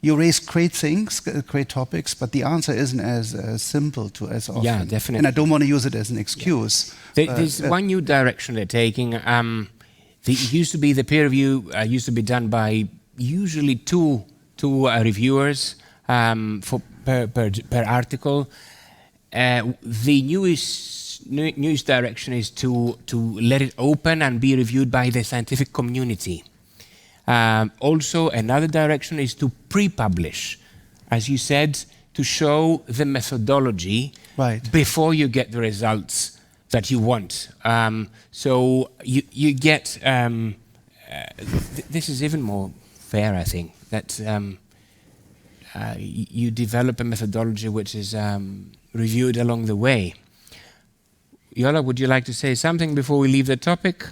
you raise great things, great topics, but the answer isn't as simple to as often. Yeah, definitely. And I don't want to use it as an excuse. There's one new direction they're taking. It used to be the peer review used to be done by usually two reviewers per article. The newest direction is to let it open and be reviewed by the scientific community. Also, another direction is to pre-publish, as you said, to show the methodology before you get the results that you want. So you get, this is even more fair, I think, that you develop a methodology which is reviewed along the way. Yola, would you like to say something before we leave the topic?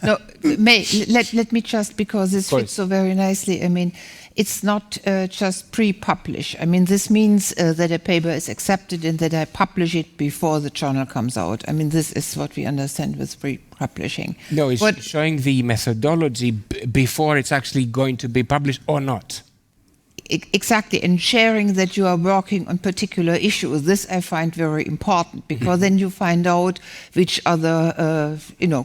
No, let me just, because this fits so very nicely. I mean, it's not just pre-publish. I mean, this means that a paper is accepted and that I publish it before the journal comes out. I mean, this is what we understand with pre-publishing. No, it's showing the methodology before it's actually going to be published or not. Exactly, and sharing that you are working on particular issues. This I find very important, because then you find out which other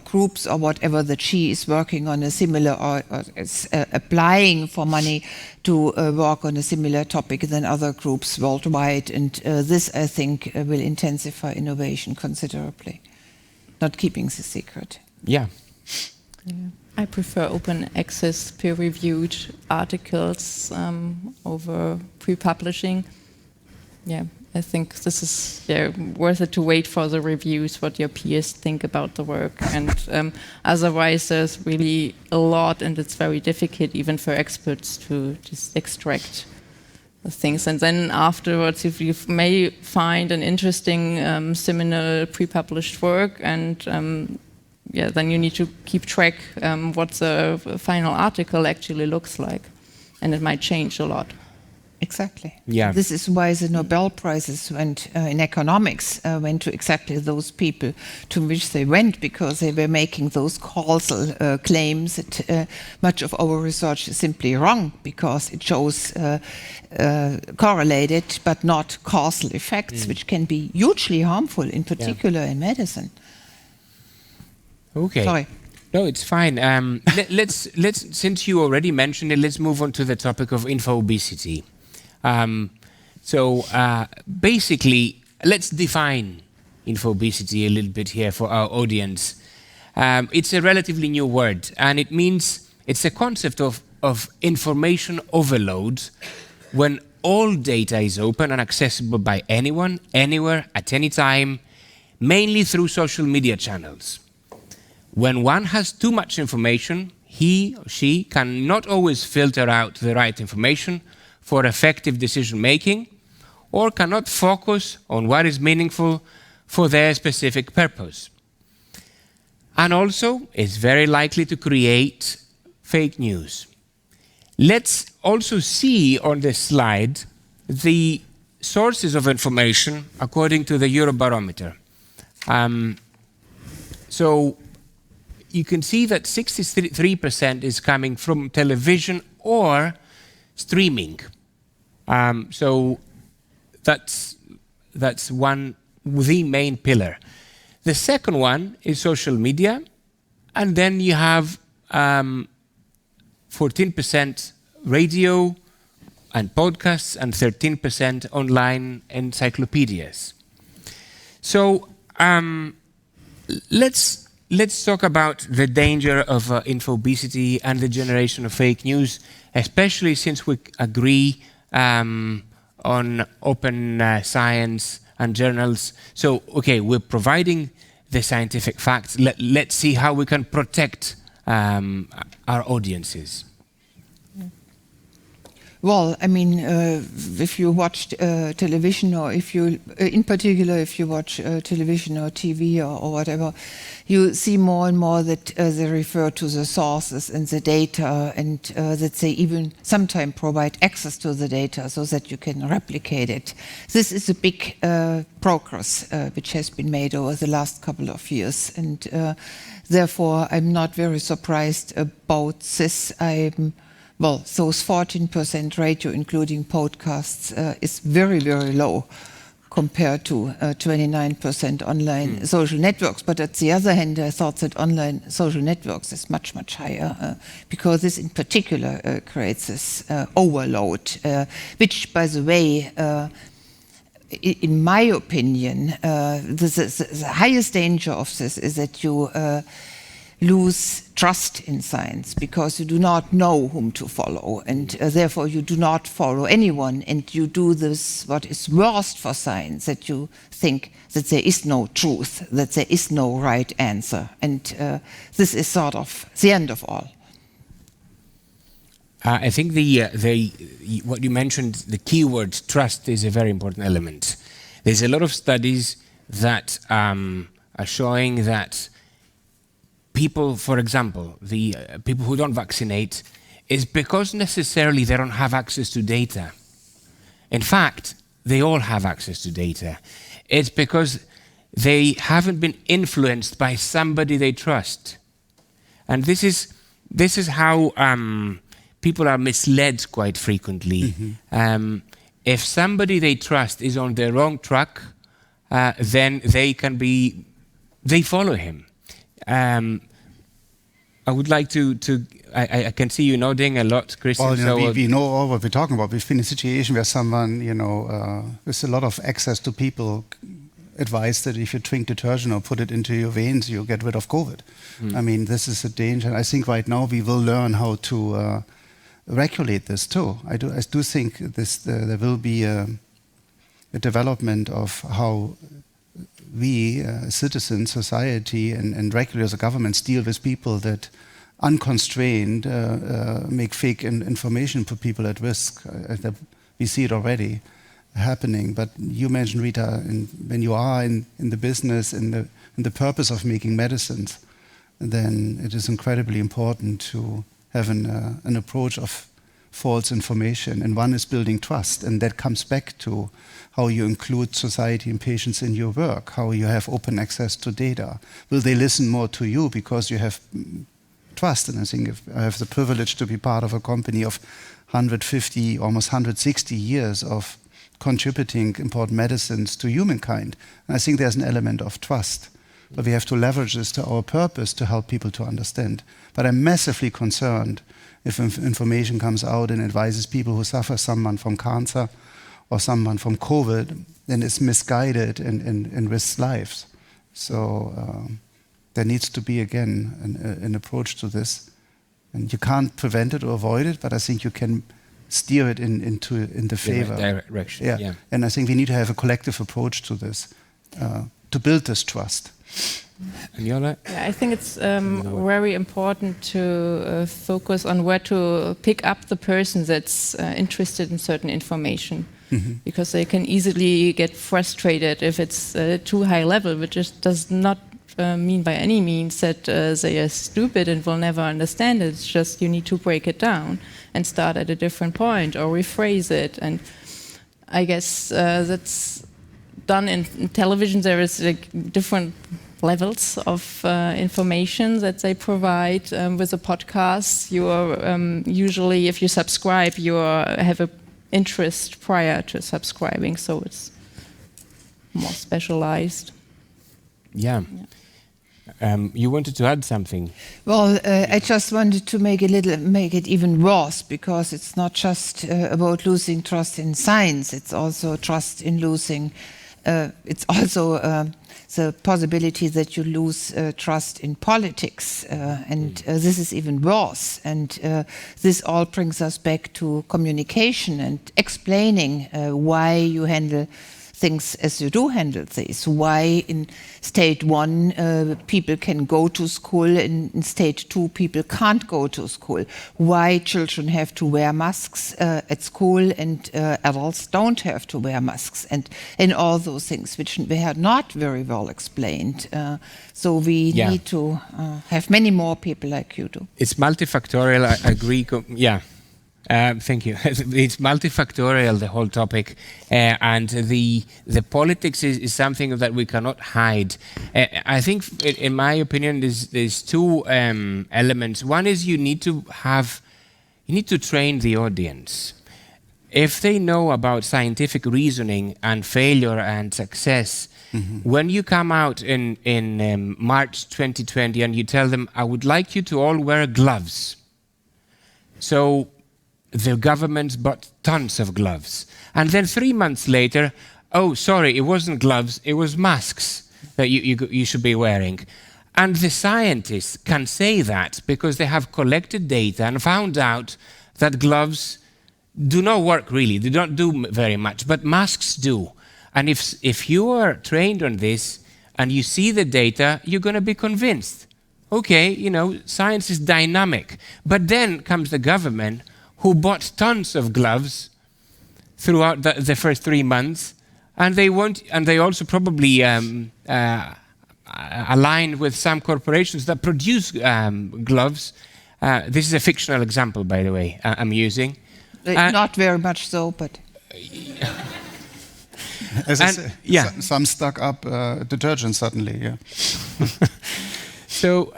groups or whatever that she is working on a similar or is applying for money to work on a similar topic than other groups worldwide. And this, I think, will intensify innovation considerably. Not keeping the secret. Yeah. I prefer open access, peer-reviewed articles over pre-publishing. Yeah, I think this is worth it to wait for the reviews, what your peers think about the work. And otherwise, there's really a lot, and it's very difficult even for experts to just extract the things. And then afterwards, if you may find an interesting seminal pre-published work, and then you need to keep track what the final article actually looks like, and it might change a lot. Exactly. Yeah. This is why the Nobel Prizes went in economics went to exactly those people to which they went, because they were making those causal claims that much of our research is simply wrong, because it shows correlated but not causal effects, which can be hugely harmful, in particular in medicine. Okay. Sorry. No, it's fine. Let's since you already mentioned it, let's move on to the topic of infobesity. Basically, let's define infobesity a little bit here for our audience. It's a relatively new word, and it means it's a concept of information overload when all data is open and accessible by anyone, anywhere, at any time, mainly through social media channels. When one has too much information, he or she can not always filter out the right information for effective decision-making, or cannot focus on what is meaningful for their specific purpose. And also, it's very likely to create fake news. Let's also see on this slide the sources of information according to the Eurobarometer. So you can see that 63% is coming from television or streaming. So that's the main pillar. The second one is social media, and then you have 14% radio and podcasts, and 13% online encyclopedias. So let's talk about the danger of infobesity and the generation of fake news, especially since we agree on open science and journals. So, okay, we're providing the scientific facts. Let's see how we can protect our audiences. Well, I mean, if you watch television, or if you, in particular, if you watch television or TV or whatever, you see more and more that they refer to the sources and the data, and that they even sometimes provide access to the data so that you can replicate it. This is a big progress which has been made over the last couple of years, and therefore I'm not very surprised about this. Well, those 14% ratio, including podcasts, is very, very low compared to 29% online social networks. But at the other hand, I thought that online social networks is much, much higher, because this in particular creates this overload, which, by the way, in my opinion, the highest danger of this is that you lose trust in science, because you do not know whom to follow, and therefore you do not follow anyone, and you do this, what is worst for science, that you think that there is no truth, that there is no right answer, and this is sort of the end of all. I think what you mentioned, the keyword trust, is a very important element. There's a lot of studies that are showing that people, for example, the people who don't vaccinate, is because necessarily they don't have access to data. In fact, they all have access to data. It's because they haven't been influenced by somebody they trust. And this is how people are misled quite frequently. If somebody they trust is on the wrong track, then they follow him. I would like to I can see you nodding a lot, Christian. Well, we know all what we're talking about. We've been in a situation where someone, with a lot of access to people, advised that if you drink detergent or put it into your veins, you get rid of COVID. I mean, this is a danger. I think right now we will learn how to regulate this too. I do think there will be a development of how we, citizens, society, and regulators, governments deal with people that unconstrained make fake information, put people at risk. We see it already happening. But you mentioned, Rita, when you are in the business, in the purpose of making medicines, then it is incredibly important to have an approach of false information, and one is building trust, and that comes back to how you include society and patients in your work, how you have open access to data. Will they listen more to you because you have trust? And I think if I have the privilege to be part of a company of 150, almost 160 years of contributing important medicines to humankind, and I think there's an element of trust. But we have to leverage this to our purpose to help people to understand. But I'm massively concerned if information comes out and advises people who suffer, someone from cancer or someone from COVID, then it's misguided and risks lives. So there needs to be, again, an approach to this. And you can't prevent it or avoid it, but I think you can steer it in the favor. Direction. Yeah. And I think we need to have a collective approach to this, to build this trust. Yeah, I think it's very important to focus on where to pick up the person that's interested in certain information, because they can easily get frustrated if it's too high level, which just does not mean by any means that they are stupid and will never understand it. It's just you need to break it down and start at a different point or rephrase it. And I guess that's done in television. There is like different levels of information that they provide. With a podcast, you are usually, if you subscribe, you have an interest prior to subscribing, so it's more specialized. Yeah. You wanted to add something? Well, I just wanted to make it even worse, because it's not just about losing trust in science. It's also trust in losing. It's also the possibility that you lose trust in politics, and this is even worse. And this all brings us back to communication and explaining why you handle things as you do handle these. Why in state 1 people can go to school, and in state 2 people can't go to school. Why children have to wear masks at school and adults don't have to wear masks, and all those things which were not very well explained. So we need to have many more people like you do. It's multifactorial, I agree. Thank you. It's multifactorial, the whole topic, and the politics is something that we cannot hide. I think, in my opinion, there's two elements. One is you need to train the audience. If they know about scientific reasoning and failure and success, when you come out in March 2020 and you tell them, I would like you to all wear gloves. So the government bought tons of gloves. And then 3 months later, oh, sorry, it wasn't gloves, it was masks that you should be wearing. And the scientists can say that because they have collected data and found out that gloves do not work really. They don't do very much, but masks do. And if you are trained on this and you see the data, you're going to be convinced. Okay, science is dynamic. But then comes the government, who bought tons of gloves throughout the first 3 months, and they also probably aligned with some corporations that produce gloves. This is a fictional example, by the way, I'm using. Not very much so, but... As I say, some stuck up detergent suddenly, yeah. So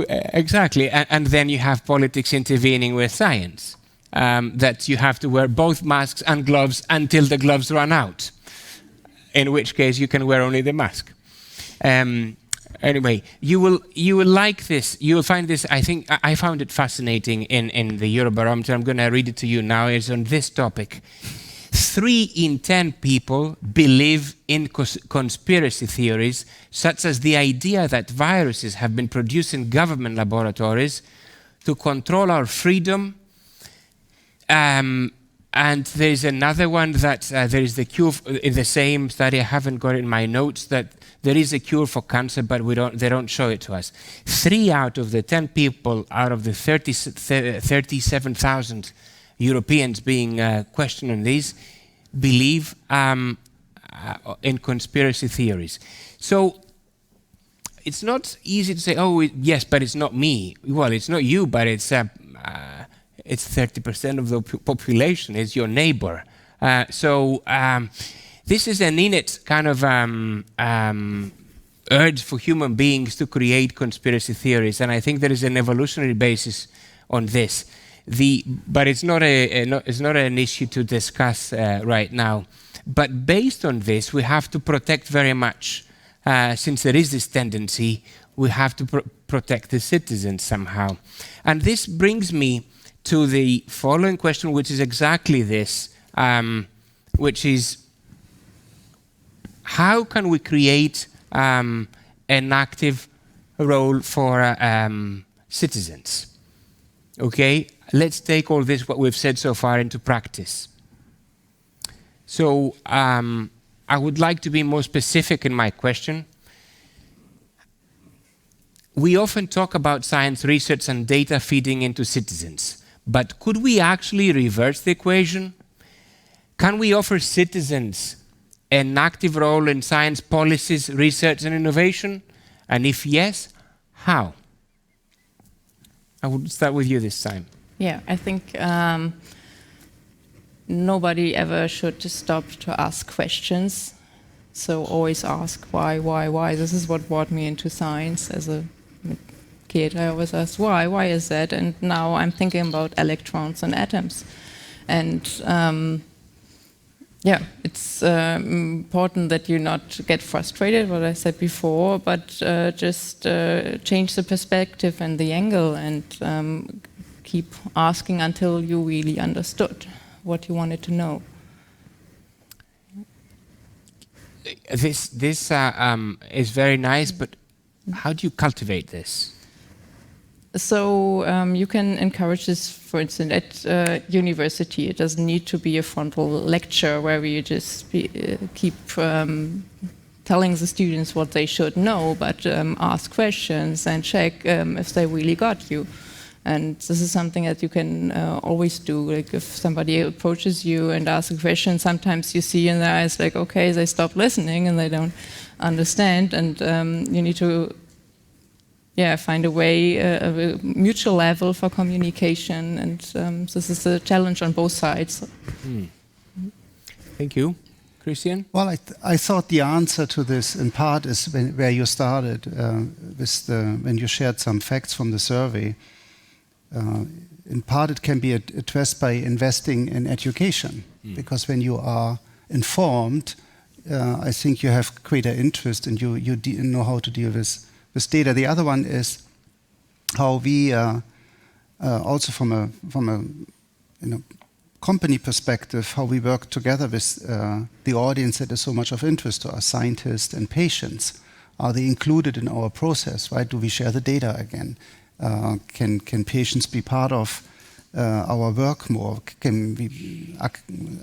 exactly, and then you have politics intervening with science. that you have to wear both masks and gloves until the gloves run out, in which case you can wear only the mask. Anyway, you will like this. You will find this. I think I found it fascinating in the Eurobarometer. I'm going to read it to you now. It's on this topic. 3 in 10 people believe in conspiracy theories, such as the idea that viruses have been produced in government laboratories to control our freedom. And there's another one that there is the cure in the same study. I haven't got it in my notes that there is a cure for cancer, but they don't show it to us. 3 out of the 10 people out of the 37,000 Europeans being questioned on these believe in conspiracy theories. So it's not easy to say, oh, yes, but it's not me. Well, it's not you, but it's 30% of the population. It's your neighbor. So this is an innate kind of urge for human beings to create conspiracy theories, and I think there is an evolutionary basis on this. But it's not an issue to discuss right now. But based on this, we have to protect very much, since there is this tendency, we have to protect the citizens somehow. And this brings me to the following question, which is exactly this, which is, how can we create an active role for citizens? Okay, let's take all this, what we've said so far, into practice. So I would like to be more specific in my question. We often talk about science research and data feeding into citizens, but could we actually reverse the equation? Can we offer citizens an active role in science policies, research and innovation? And if yes, how? I would start with you this time. Yeah, I think nobody ever should stop to ask questions. So always ask why. This is what brought me into science as a kid. I always asked why is that? And now I'm thinking about electrons and atoms. And yeah, it's important that you not get frustrated, what I said before, but just change the perspective and the angle and keep asking until you really understood what you wanted to know. This is very nice, but how do you cultivate this? So you can encourage this, for instance, at university. It doesn't need to be a frontal lecture where we just keep telling the students what they should know, but ask questions and check if they really got you. And this is something that you can always do. Like if somebody approaches you and asks a question, sometimes you see in their eyes like, okay, they stop listening and they don't understand, and you need to find a way, a mutual level for communication, and this is a challenge on both sides. Thank you. Christian? Well, I thought the answer to this in part is where you started, when you shared some facts from the survey. In part it can be addressed by investing in education, because when you are informed, I think you have greater interest and you know how to deal with data. The other one is how we also from a company perspective, how we work together with the audience that is so much of interest to us, scientists and patients. Are they included in our process? Right? Do we share the data again? Can patients be part of our work more? Can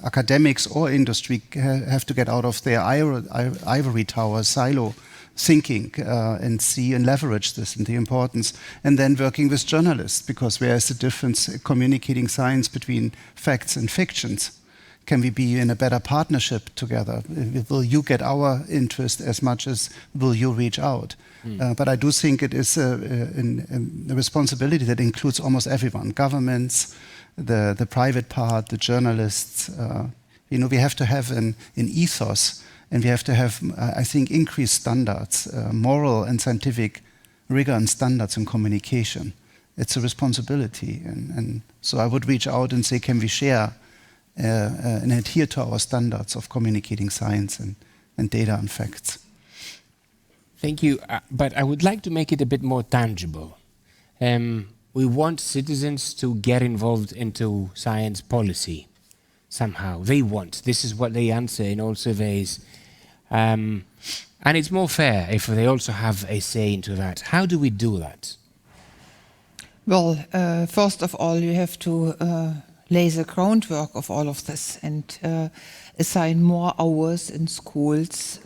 academics or industry have to get out of their ivory tower silo thinking and see and leverage this and the importance, and then working with journalists, because where is the difference communicating science between facts and fictions? Can we be in a better partnership together? Will you get our interest as much as will you reach out? But I do think it is a responsibility that includes almost everyone, governments, the private part, the journalists. We have to have an ethos. And we have to have, I think, increased standards, moral and scientific rigor and standards in communication. it's a responsibility. And so I would reach out and say, can we share and adhere to our standards of communicating science and data and facts? Thank you, but I would like to make it a bit more tangible. We want citizens to get involved into science policy somehow. They want. This is what they answer in all surveys. And it's more fair if they also have a say into that. How do we do that? Well, first of all, you have to lay the groundwork of all of this and assign more hours in schools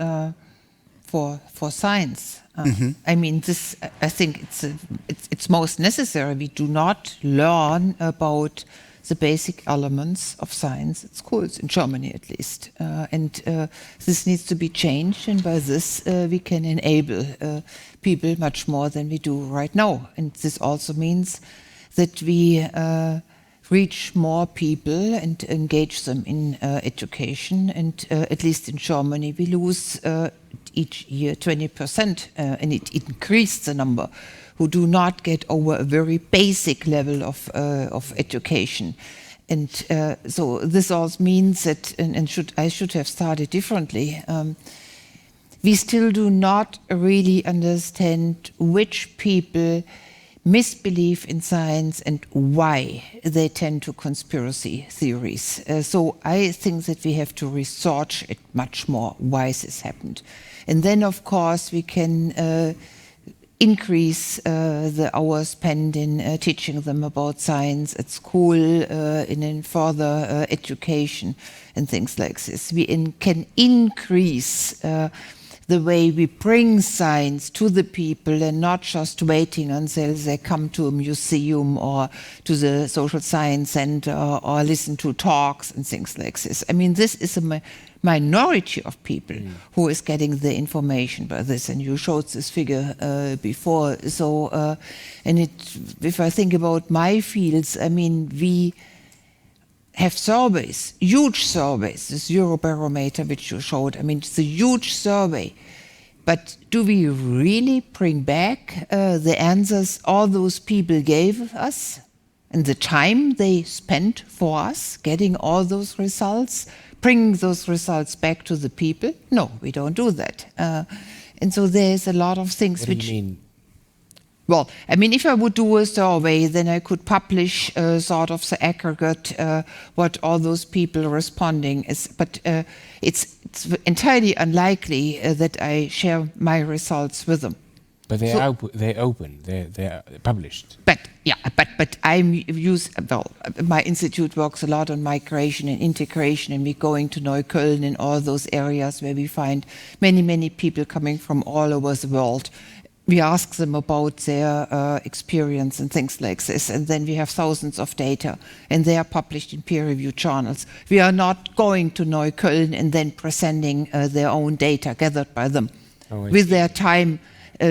for science. I mean, this. I think it's most necessary. We do not learn about the basic elements of science at schools, in Germany at least. And this needs to be changed, and by this we can enable people much more than we do right now. And this also means that we reach more people and engage them in education. And at least in Germany, we lose each year 20%, and it increased the number who do not get over a very basic level of education. And so this also means that, and I should have started differently, we still do not really understand which people misbelieve in science and why they tend to conspiracy theories. So I think that we have to research it much more, why this happened. And then, of course, we can increase the hours spent in teaching them about science at school, in further education and things like this. We can increase the way we bring science to the people and not just waiting until they come to a museum or to the social science center or listen to talks and things like this. I mean, this is a minority of people who is getting the information by this, and you showed this figure before. So, if I think about my fields, I mean, we have surveys, huge surveys, this Eurobarometer which you showed. I mean, it's a huge survey. But do we really bring back the answers all those people gave us and the time they spent for us getting all those results, bringing those results back to the people? No, we don't do that. And so there's a lot of things What do you mean? Well, I mean, if I would do a survey, then I could publish sort of the aggregate, what all those people responding is. But it's entirely unlikely that I share my results with them. But they're open, they're published. But my institute works a lot on migration and integration, and we're going to Neukölln and all those areas where we find many, many people coming from all over the world. We ask them about their experience and things like this, and then we have thousands of data, and they are published in peer-reviewed journals. We are not going to Neukölln and then presenting their own data gathered by them with their time,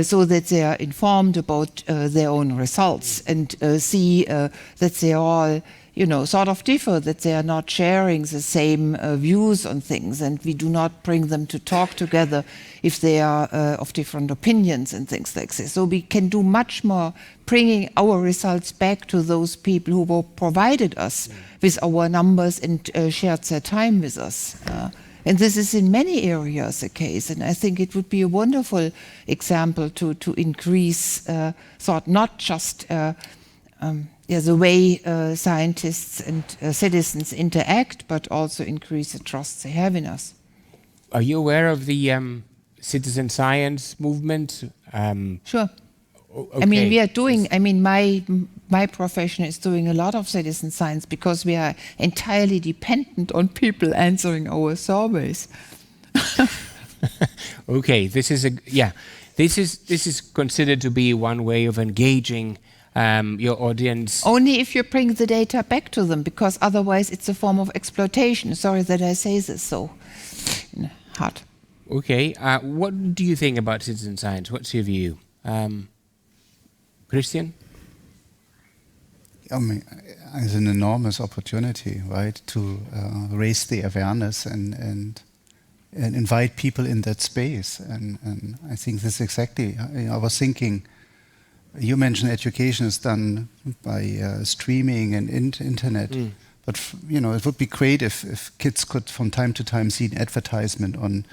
so that they are informed about their own results and see that they all, sort of differ, that they are not sharing the same views on things, and we do not bring them to talk together if they are of different opinions and things like this. So we can do much more bringing our results back to those people who provided us with our numbers and shared their time with us. And this is in many areas the case, and I think it would be a wonderful example to increase not just the way scientists and citizens interact, but also increase the trust they have in us. Are you aware of the citizen science movement? Sure. Okay. I mean, we are doing, my profession is doing a lot of citizen science because we are entirely dependent on people answering our surveys. Okay, this is considered to be one way of engaging your audience. Only if you bring the data back to them, because otherwise it's a form of exploitation. Sorry that I say this so hard. Okay, what do you think about citizen science? What's your view? Christian? I mean, it's an enormous opportunity, right, to raise the awareness and invite people in that space. And I think this exactly. I was thinking You mentioned education is done by streaming and internet. But it would be great if kids could from time to time see an advertisement on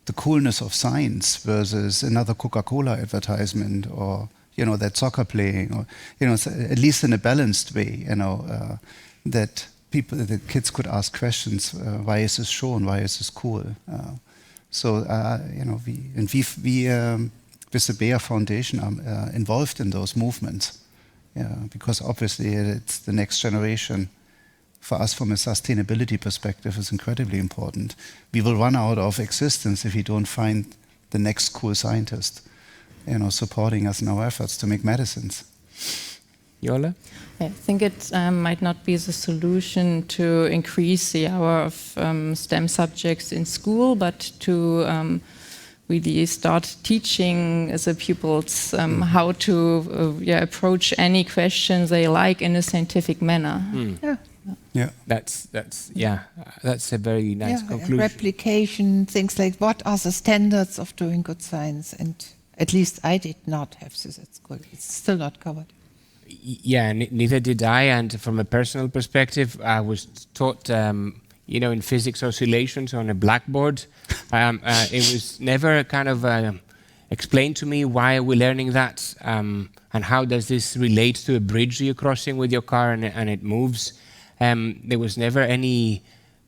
the coolness of science versus another Coca-Cola advertisement, or that soccer playing, or at least in a balanced way. That the kids could ask questions. Why is this shown? Why is this cool? We with the Bayer Foundation are involved in those movements, because obviously it's the next generation. For us, from a sustainability perspective, is incredibly important. We will run out of existence if we don't find the next cool scientist, supporting us in our efforts to make medicines. Yola? I think it might not be the solution to increase the hour of STEM subjects in school, but to really start teaching the pupils how to approach any question they like in a scientific manner. Yeah. That's a very nice conclusion. Replication, things like what are the standards of doing good science, and at least I did not have this at school. It's still not covered. Yeah, neither did I. And from a personal perspective, I was taught, in physics oscillations on a blackboard. It was never kind of explained to me why we're learning that, and how does this relate to a bridge you're crossing with your car and it moves. There was never any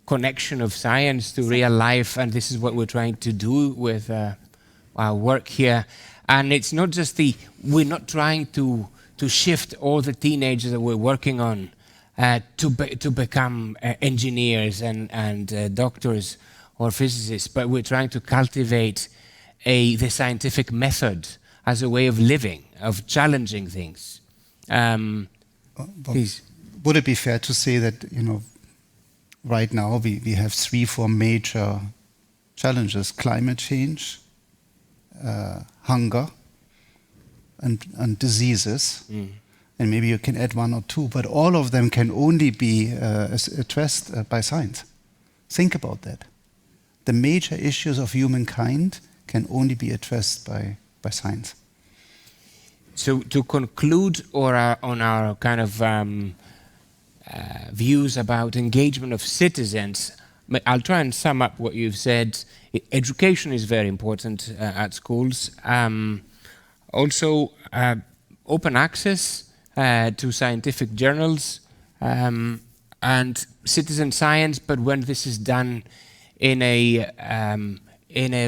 connection of science to real life, and this is what we're trying to do with our work here. And it's not just we're not trying to shift all the teenagers that we're working on to become engineers and doctors or physicists, but we're trying to cultivate the scientific method as a way of living, of challenging things. Please. Would it be fair to say that, right now we have 3-4 major challenges: climate change, hunger, and diseases? And maybe you can add 1 or 2, but all of them can only be addressed by science. Think about that. The major issues of humankind can only be addressed by science. So to conclude on our kind of views about engagement of citizens, I'll try and sum up what you've said. Education is very important at schools. Also, open access to scientific journals and citizen science, but when this is done in a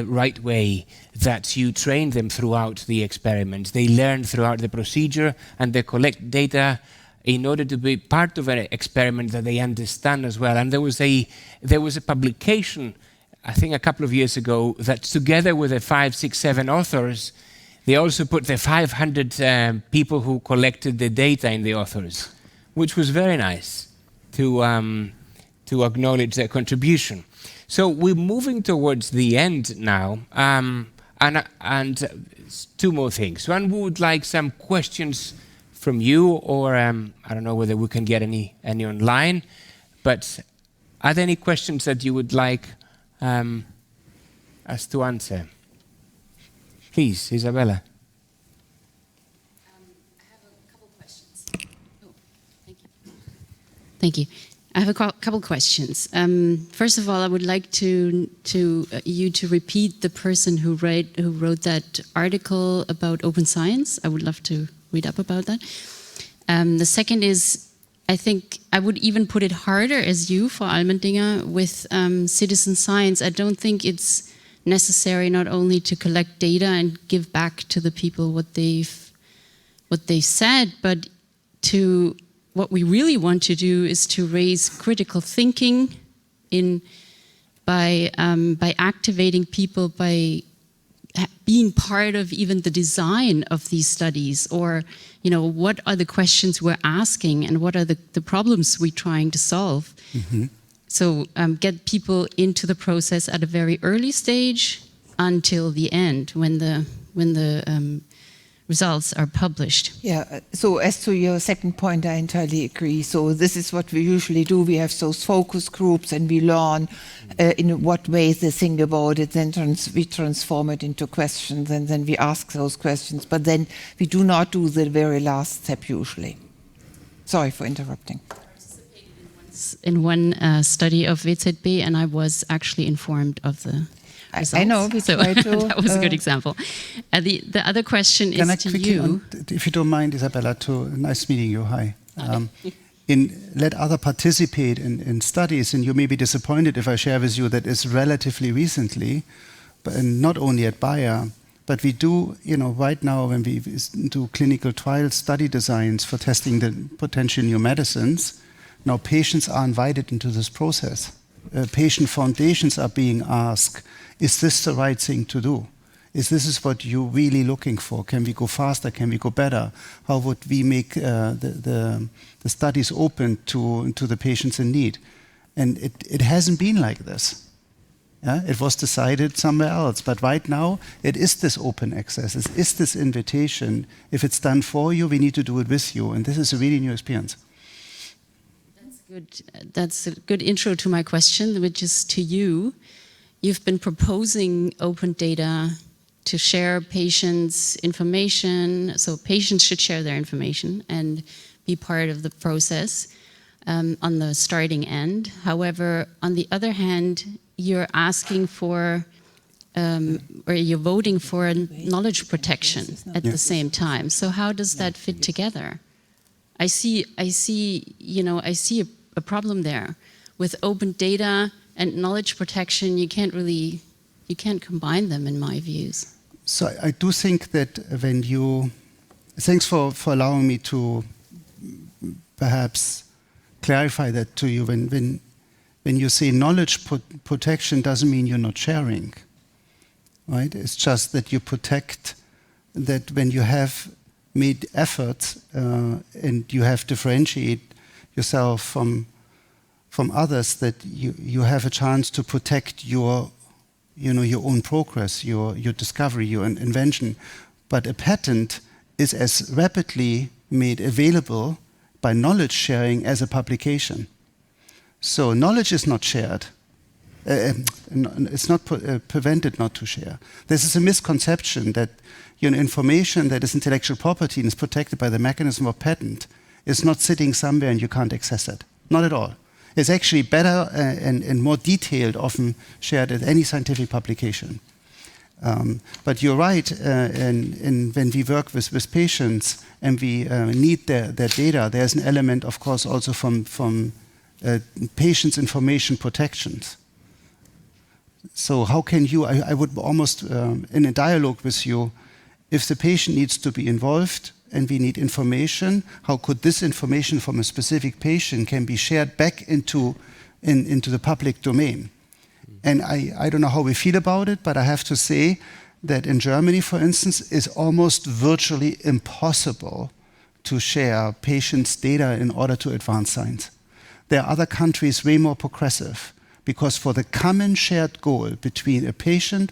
right way, that you train them throughout the experiment. They learn throughout the procedure, and they collect data in order to be part of an experiment that they understand as well. And there was a publication, I think a couple of years ago, that together with the 5, 6, 7 authors, they also put the 500 people who collected the data in the authors, which was very nice to acknowledge their contribution. So we're moving towards the end now, and 2 more things. One, we would like some questions from you, or I don't know whether we can get any online, but are there any questions that you would like us to answer? Please, Isabella. I have a couple questions. Oh, thank you. I have a couple questions. First of all, I would like you to repeat the person who wrote that article about open science. I would love to read up about that. The second is, I think I would even put it harder as you for Allmendinger with citizen science. I don't think it's necessary not only to collect data and give back to the people what they've said, but what we really want to do is to raise critical thinking by activating people, by being part of even the design of these studies, or what are the questions we're asking and what are the problems we're trying to solve. Mm-hmm. So get people into the process at a very early stage until the end, when the results are published. Yeah, so as to your second point, I entirely agree. So this is what we usually do. We have those focus groups and we learn in what ways they think about it, then we transform it into questions and then we ask those questions. But then we do not do the very last step usually. Sorry for interrupting. In one study of WZB, and I was actually informed of the results. I know, we so try to, that was a good example. The other question Can is I to quickly, you. if you don't mind, Isabella, nice meeting you. Hi. Let other participate in studies, and you may be disappointed if I share with you that it's relatively recently, but not only at Bayer, but we do, right now when we do clinical trial study designs for testing the potential new medicines, now patients are invited into this process. Patient foundations are being asked, is this the right thing to do? Is this what you're really looking for? Can we go faster? Can we go better? How would we make the studies open to the patients in need? And it hasn't been like this. Yeah? It was decided somewhere else. But right now, it is this open access. It is this invitation. If it's done for you, we need to do it with you. And this is a really new experience. That's a good intro to my question, which is to you. You've been proposing open data to share patients' information, so patients should share their information and be part of the process on the starting end. However, on the other hand, you're asking for, or you're voting for knowledge protection at the same time. So how does that fit together? I see a problem there with open data and knowledge protection. You can't combine them, in my views. So I do think that thanks for allowing me to perhaps clarify that to you. When you say knowledge protection doesn't mean you're not sharing, right? It's just that you protect that when you have made efforts and you have differentiate yourself from others, that you have a chance to protect your own progress, your discovery, your invention. But a patent is as rapidly made available by knowledge sharing as a publication. So knowledge is not shared. It's not prevented not to share. This is a misconception that information that is intellectual property and is protected by the mechanism of patent is not sitting somewhere and you can't access it. Not at all. It's actually better and more detailed, often shared at any scientific publication. But you're right, and when we work with patients and we need their data, there's an element, of course, also from patients' information protections. So how can you, I would almost, in a dialogue with you, if the patient needs to be involved and we need information, how could this information from a specific patient can be shared back into the public domain? And I don't know how we feel about it, but I have to say that in Germany, for instance, it's almost virtually impossible to share patients' data in order to advance science. There are other countries way more progressive, because for the common shared goal between a patient,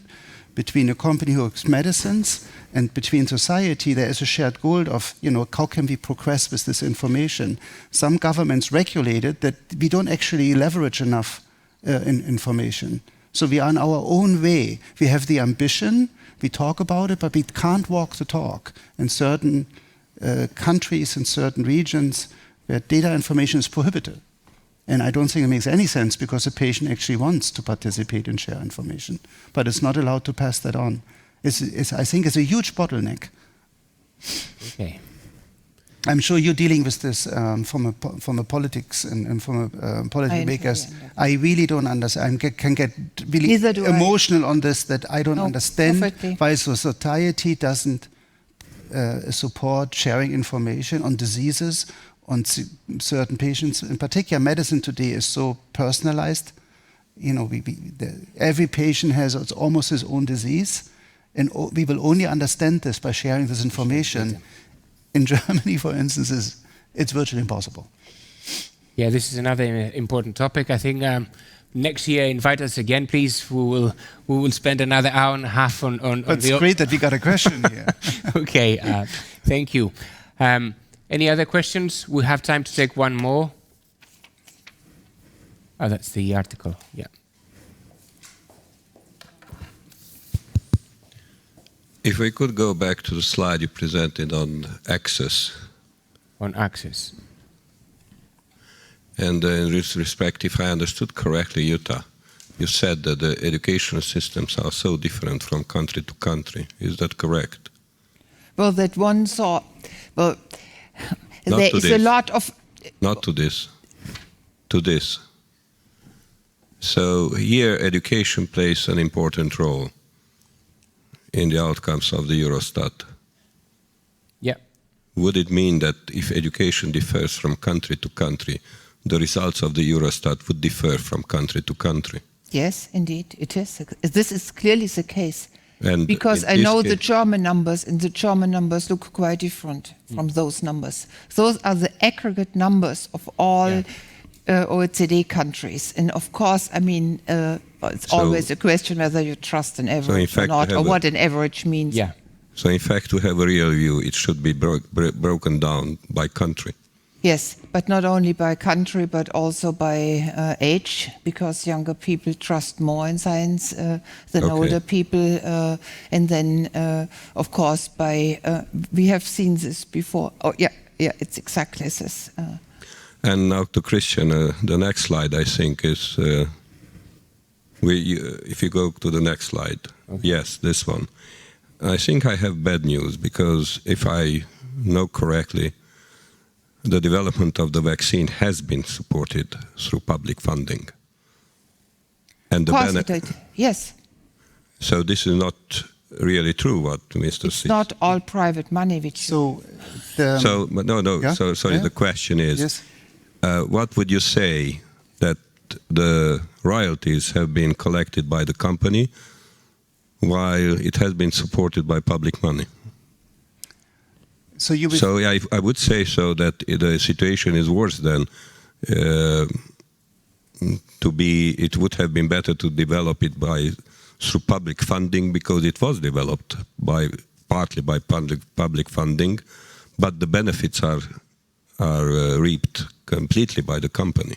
between a company who makes medicines, and between society, there is a shared goal of, how can we progress with this information? Some governments regulate it that we don't actually leverage enough information. So we are on our own way. We have the ambition, we talk about it, but we can't walk the talk. In certain countries, in certain regions, where data information is prohibited. And I don't think it makes any sense because the patient actually wants to participate and share information, but it's not allowed to pass that on. I think it's a huge bottleneck. Okay. I'm sure you're dealing with this from a politics and from a political makers. I really don't understand. I can get really emotional on this, that I don't understand why society doesn't support sharing information on diseases, on certain patients. In particular, medicine today is so personalized. Every patient has almost his own disease, and we will only understand this by sharing this information. In Germany, for instance, it's virtually impossible. Yeah, this is another important topic. I think next year, invite us again, please. We will spend another hour and a half on It's great that we got a question here. Okay, thank you. Any other questions? We have time to take one more. Oh, that's the article, yeah. If we could go back to the slide you presented on access. On access. And in this respect, if I understood correctly, Jutta, you said that the educational systems are so different from country to country. Is that correct? Well, that one saw, well, Not there to is a this. lot of, Not to this. To this. So here education plays an important role in the outcomes of the Eurostat. Yeah. Would it mean that if education differs from country to country, the results of the Eurostat would differ from country to country? yes, indeed, it is. This is clearly the case. And Because in I this know the case- German numbers, and the German numbers look quite different from those numbers. Those are the aggregate numbers of all OECD countries. And of course, I mean, it's So- always a question whether you trust an average fact, or not, we or have what an average means. Yeah. So in fact, to have a real view, it should be broken down by country. Yes, but not only by country, but also by age, because younger people trust more in science than Okay. older people. And then, of course, by we have seen this before. Oh, yeah, it's exactly this. And now to Christian, the next slide, I think, is... if you go to the next slide. Okay. Yes, this one. I think I have bad news, because if I know correctly, the development of the vaccine has been supported through public funding. And Of course it did. Yes. So this is not really true, what Mr. It's not all private money, which So, But no. Yeah? So sorry. Yeah? The question is, yes. what would you say that the royalties have been collected by the company while it has been supported by public money? So you will, So yeah, I would say so that the situation is worse than it would have been better to develop it through public funding, because it was developed partly by public funding, but the benefits are reaped completely by the company.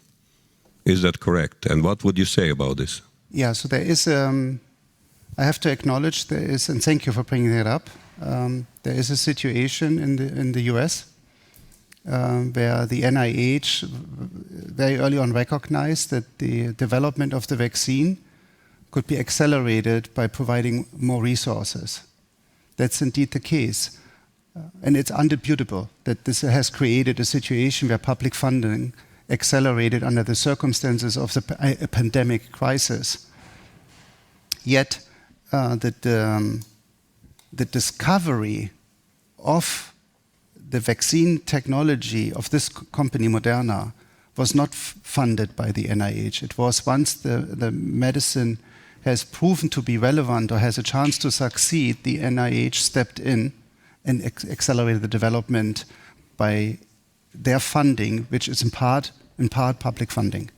Is that correct? And what would you say about this? yeah, so there is, I have to acknowledge there is, and thank you for bringing that up, there is a situation in the US where the NIH very early on recognized that the development of the vaccine could be accelerated by providing more resources. That's indeed the case. And it's undisputable that this has created a situation where public funding accelerated under the circumstances of the pandemic crisis. Yet, the discovery of the vaccine technology of this company, Moderna, was not funded by the NIH. It was once the medicine has proven to be relevant or has a chance to succeed, the NIH stepped in and accelerated the development by their funding, which is in part public funding.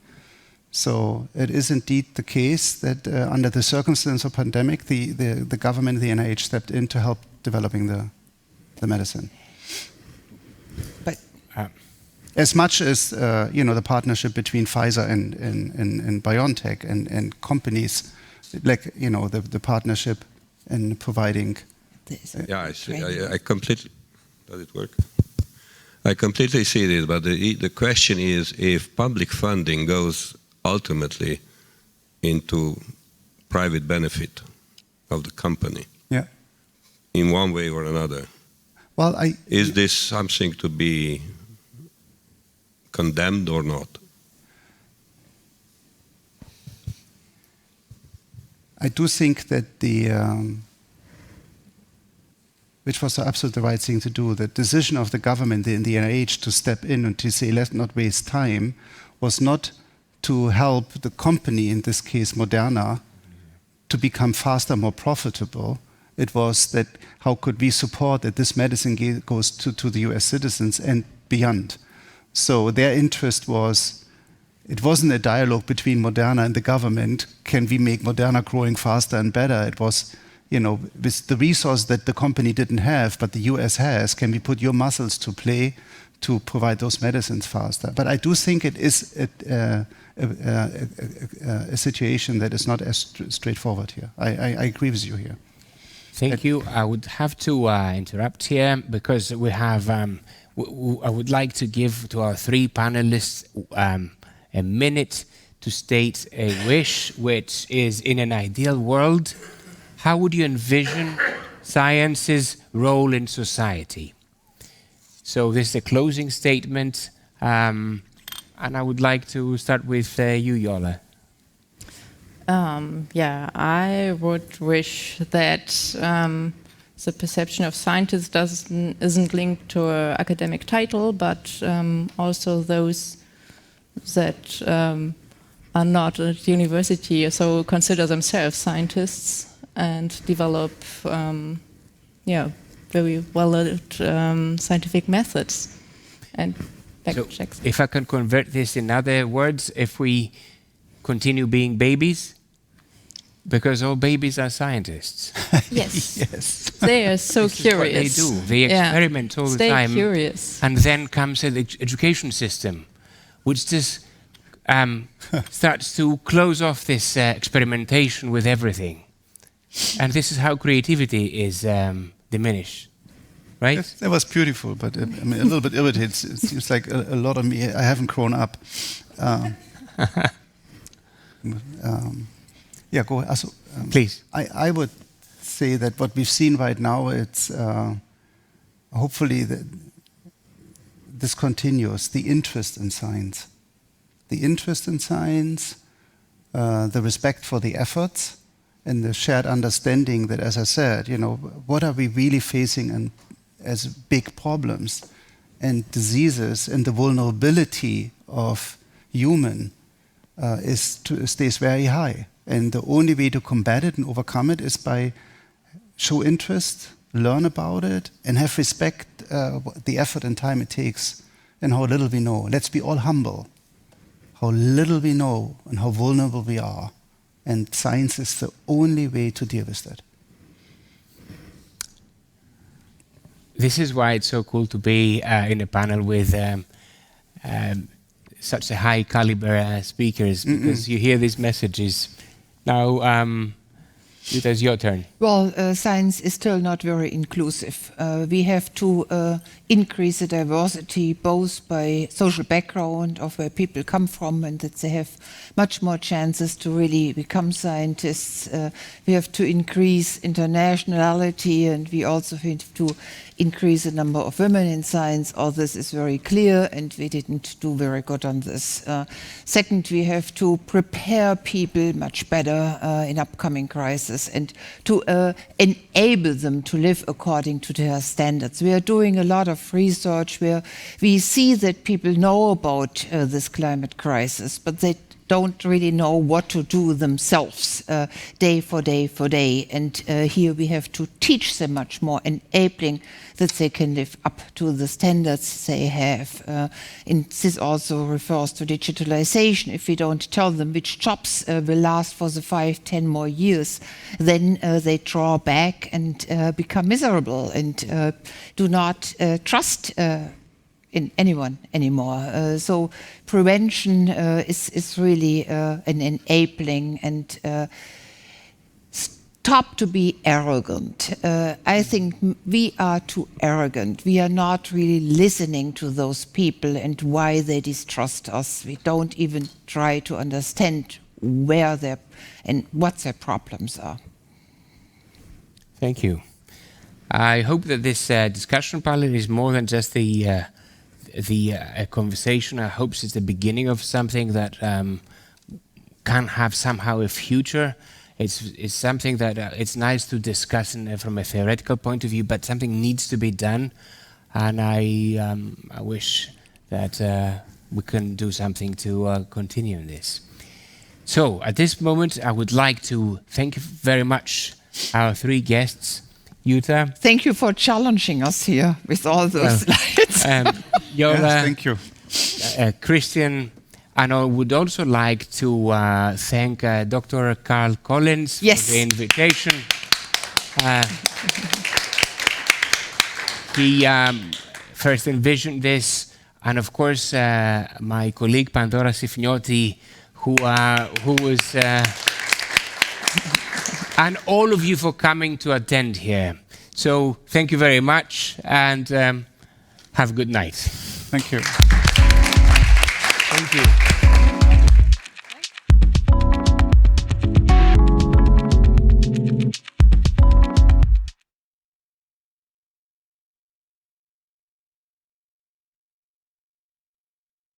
So it is indeed the case that under the circumstances of pandemic, the government, the NIH, stepped in to help developing the medicine. but As much as the partnership between Pfizer and BioNTech and companies, like the partnership in providing. Yeah, I see. I completely. Does it work? I completely see this, but the question is if public funding goes ultimately into private benefit of the company, Yeah. in one way or another. Well, Is this something to be condemned or not? I do think that which was absolutely the right thing to do, the decision of the government in the NIH to step in and to say, let's not waste time, was not to help the company, in this case Moderna, to become faster, more profitable. It was that how could we support that this medicine goes to the US citizens and beyond. So their interest was it wasn't a dialogue between Moderna and the government. Can we make Moderna growing faster and better? It was, with the resource that the company didn't have, but the US has, can we put your muscles to play to provide those medicines faster? But I do think it is a situation that is not as straightforward here. I agree with you here. Thank you. I would have to interrupt here because we have. I would like to give to our three panelists a minute to state a wish, which is, in an ideal world, how would you envision science's role in society? So this is a closing statement, and I would like to start with you, Yola. I would wish that the perception of scientists isn't linked to an academic title, but also those that are not at university, so consider themselves scientists and develop very well scientific methods and fact checks. If I can convert this in other words, if we continue being babies, because all babies are scientists. Yes. Yes. They are so This is what curious. they do. They experiment all the Stay time. Curious. And then comes an education system, which just starts to close off this experimentation with everything. And this is how creativity is diminished, right? Yes, that was beautiful, but a little bit irritated. It seems like a lot of me, I haven't grown up. Go ahead. Please. I would say that what we've seen right now, it's hopefully this continues, the interest in science. The interest in science, the respect for the efforts, and the shared understanding that, as I said, what are we really facing as big problems and diseases, and the vulnerability of human stays very high. And the only way to combat it and overcome it is by show interest, learn about it, and have respect the effort and time it takes and how little we know. Let's be all humble. How little we know and how vulnerable we are. And science is the only way to deal with that. This is why it's so cool to be in a panel with such a high caliber speakers, because you hear these messages. Now, Jutta, it's your turn. Well, science is still not very inclusive. We have to increase the diversity both by social background of where people come from, and that they have much more chances to really become scientists. We have to increase internationality, and we also have to increase the number of women in science. All this is very clear, and we didn't do very good on this. Second, we have to prepare people much better in upcoming crises and to enable them to live according to their standards. We are doing a lot of research where we see that people know about this climate crisis, but they don't really know what to do themselves day for day for day. And here we have to teach them much more, enabling that they can live up to the standards they have. And this also refers to digitalization. If we don't tell them which jobs will last for the 5-10 more years, then they draw back and become miserable and do not trust in anyone anymore. So prevention is really an enabling, and stop to be arrogant. I think we are too arrogant. We are not really listening to those people and why they distrust us. We don't even try to understand where their and what their problems are. Thank you. I hope that this discussion panel is more than just the conversation. I hope it's the beginning of something that can have somehow a future. It's something that it's nice to discuss from a theoretical point of view, but something needs to be done, and I wish that we can do something to continue in this. So at this moment, I would like to thank you very much our three guests. Jutta. Thank you for challenging us here with all those slides. Yola, Yes, thank you. Christian, And I would also like to thank Dr. Carl Collins Yes. for the invitation. He first envisioned this, and of course my colleague Pandora Sifniotti, who was, and all of you for coming to attend here. So thank you very much, and have a good night. Thank you.